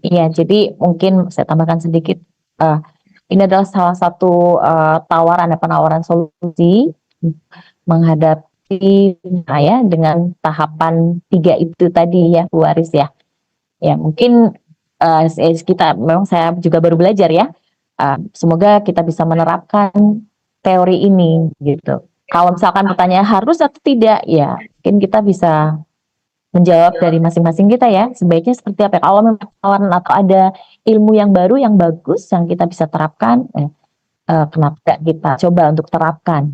Iya, jadi mungkin saya tambahkan sedikit. Ini adalah salah satu penawaran solusi menghadapi dengan tahapan 3 itu tadi ya, Bu Aris ya. Ya, mungkin memang saya juga baru belajar ya. Semoga kita bisa menerapkan teori ini gitu. Kalau misalkan pertanyaan harus atau tidak, ya mungkin kita bisa menjawab dari masing-masing kita ya. Sebaiknya seperti apa? Kalau memang tawaran atau ada ilmu yang baru yang bagus yang kita bisa terapkan, kenapa tidak kita coba untuk terapkan?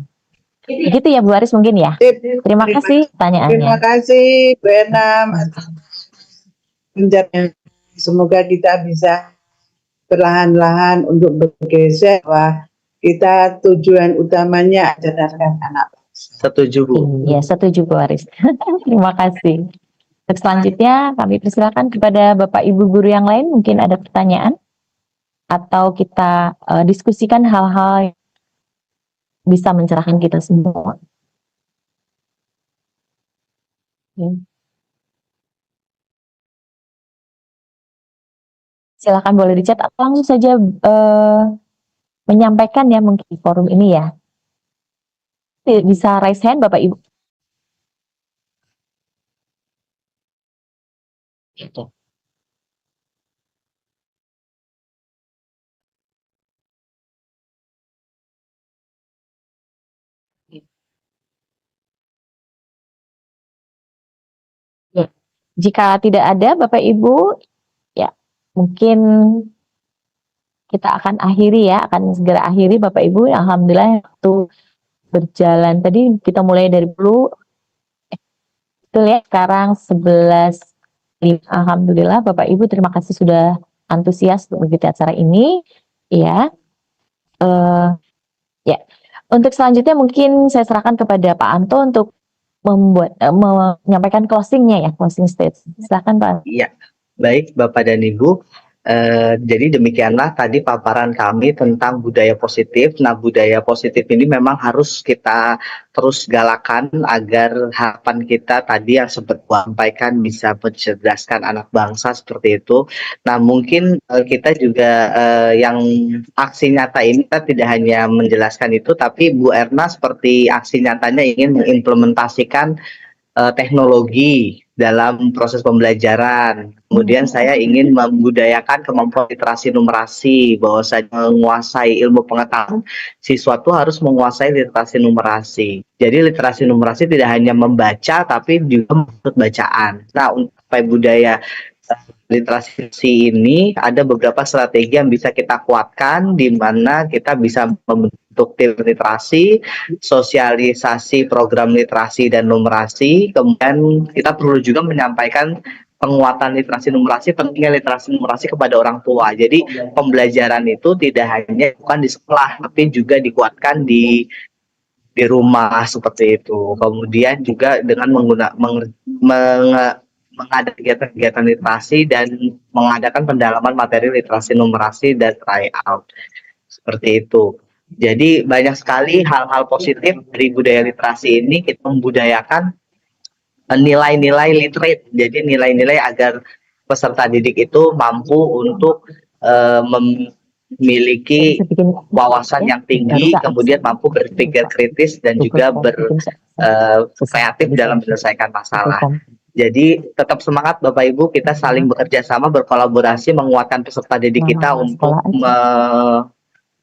Begitu ya Bu Aris mungkin ya. Terima kasih pertanyaannya. Terima kasih Bu Enam. Semoga kita bisa perlahan-lahan untuk bergeser bahwa kita tujuan utamanya adalah anak. Setuju Bu. Iya, setuju Bu Aris. Terima kasih. Untuk selanjutnya kami persilakan kepada Bapak Ibu guru yang lain, mungkin ada pertanyaan atau kita diskusikan hal-hal yang bisa mencerahkan kita semua. Silakan boleh di chat atau langsung saja menyampaikan ya mungkin di forum ini ya. Bisa raise hand Bapak Ibu. Jika tidak ada Bapak Ibu, ya mungkin kita akan akhiri ya, akan segera akhiri Bapak Ibu. Alhamdulillah waktu berjalan tadi kita mulai dari dulu. Betul ya, sekarang 11. Alhamdulillah Bapak Ibu, terima kasih sudah antusias untuk mengikuti acara ini. Ya, ya. Untuk selanjutnya mungkin saya serahkan kepada Pak Anto untuk menyampaikan closingnya ya, closing statement. Silakan Pak. Iya, baik Bapak dan Ibu. Jadi demikianlah tadi paparan kami tentang budaya positif. Nah, budaya positif ini memang harus kita terus galakan agar harapan kita tadi yang sempat sampaikan bisa mencerdaskan anak bangsa seperti itu. Nah, mungkin kita juga yang aksi nyata ini kita tidak hanya menjelaskan itu, tapi Bu Erna seperti aksi nyatanya ingin mengimplementasikan teknologi dalam proses pembelajaran. Kemudian saya ingin membudayakan kemampuan literasi numerasi, bahwa saya menguasai ilmu pengetahuan, siswa itu harus menguasai literasi numerasi. Jadi literasi numerasi tidak hanya membaca, tapi juga menurut bacaan. Nah, untuk budaya literasi ini ada beberapa strategi yang bisa kita kuatkan, di mana kita bisa membentuk tim literasi, sosialisasi program literasi dan numerasi. Kemudian kita perlu juga menyampaikan penguatan literasi numerasi, pentingnya literasi numerasi kepada orang tua. Jadi pembelajaran itu tidak hanya bukan di sekolah, tapi juga dikuatkan di rumah seperti itu. Kemudian juga dengan mengadakan kegiatan-kegiatan literasi dan mengadakan pendalaman materi literasi numerasi dan tryout seperti itu. Jadi banyak sekali hal-hal positif dari budaya literasi ini. Kita membudayakan nilai-nilai literate, jadi nilai-nilai agar peserta didik itu mampu untuk memiliki wawasan yang tinggi, kemudian mampu berpikir kritis dan juga kreatif dalam menyelesaikan masalah. Jadi tetap semangat Bapak Ibu, kita saling bekerja sama, berkolaborasi, menguatkan peserta didik kita untuk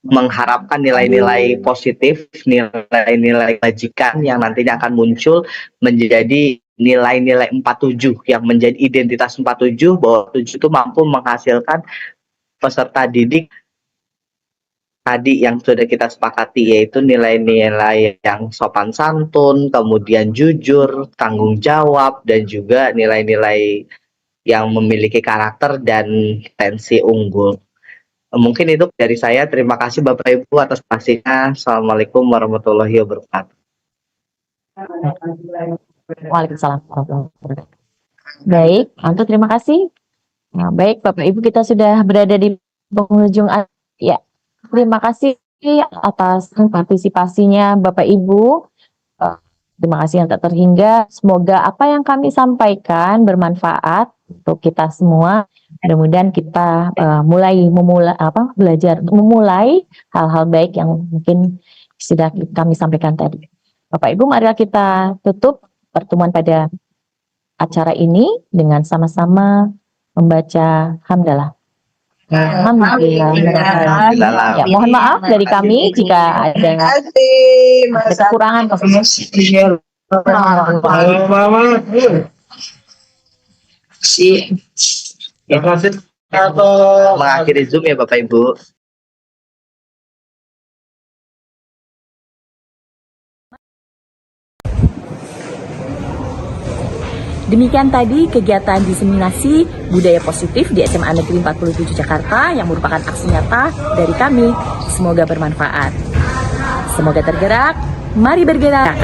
mengharapkan nilai-nilai positif, nilai-nilai kebajikan yang nantinya akan muncul menjadi nilai-nilai 47 yang menjadi identitas 47, bahwa 7 itu mampu menghasilkan peserta didik tadi yang sudah kita sepakati, yaitu nilai-nilai yang sopan santun, kemudian jujur, tanggung jawab, dan juga nilai-nilai yang memiliki karakter dan tensi unggul. Mungkin itu dari saya. Terima kasih Bapak Ibu atas pastinya. Assalamualaikum warahmatullahi wabarakatuh. Waalaikumsalam warahmatullahi wabarakatuh. Baik, Anto terima kasih. Nah, baik Bapak Ibu, kita sudah berada di penghujung. Ya, terima kasih atas partisipasinya Bapak Ibu. Terima kasih yang tak terhingga. Semoga apa yang kami sampaikan bermanfaat untuk kita semua. Mudah-mudahan kita memulai hal-hal baik yang mungkin sudah kami sampaikan tadi. Bapak Ibu, marilah kita tutup pertemuan pada acara ini dengan sama-sama membaca hamdalah. Alhamdulillah. Ya, mohon maaf dari kami jika ada kekurangan. Mengakhiri Zoom ya Bapak Ibu. Demikian tadi kegiatan diseminasi budaya positif di SMA Negeri 47 Jakarta yang merupakan aksi nyata dari kami. Semoga bermanfaat. Semoga tergerak. Mari bergerak.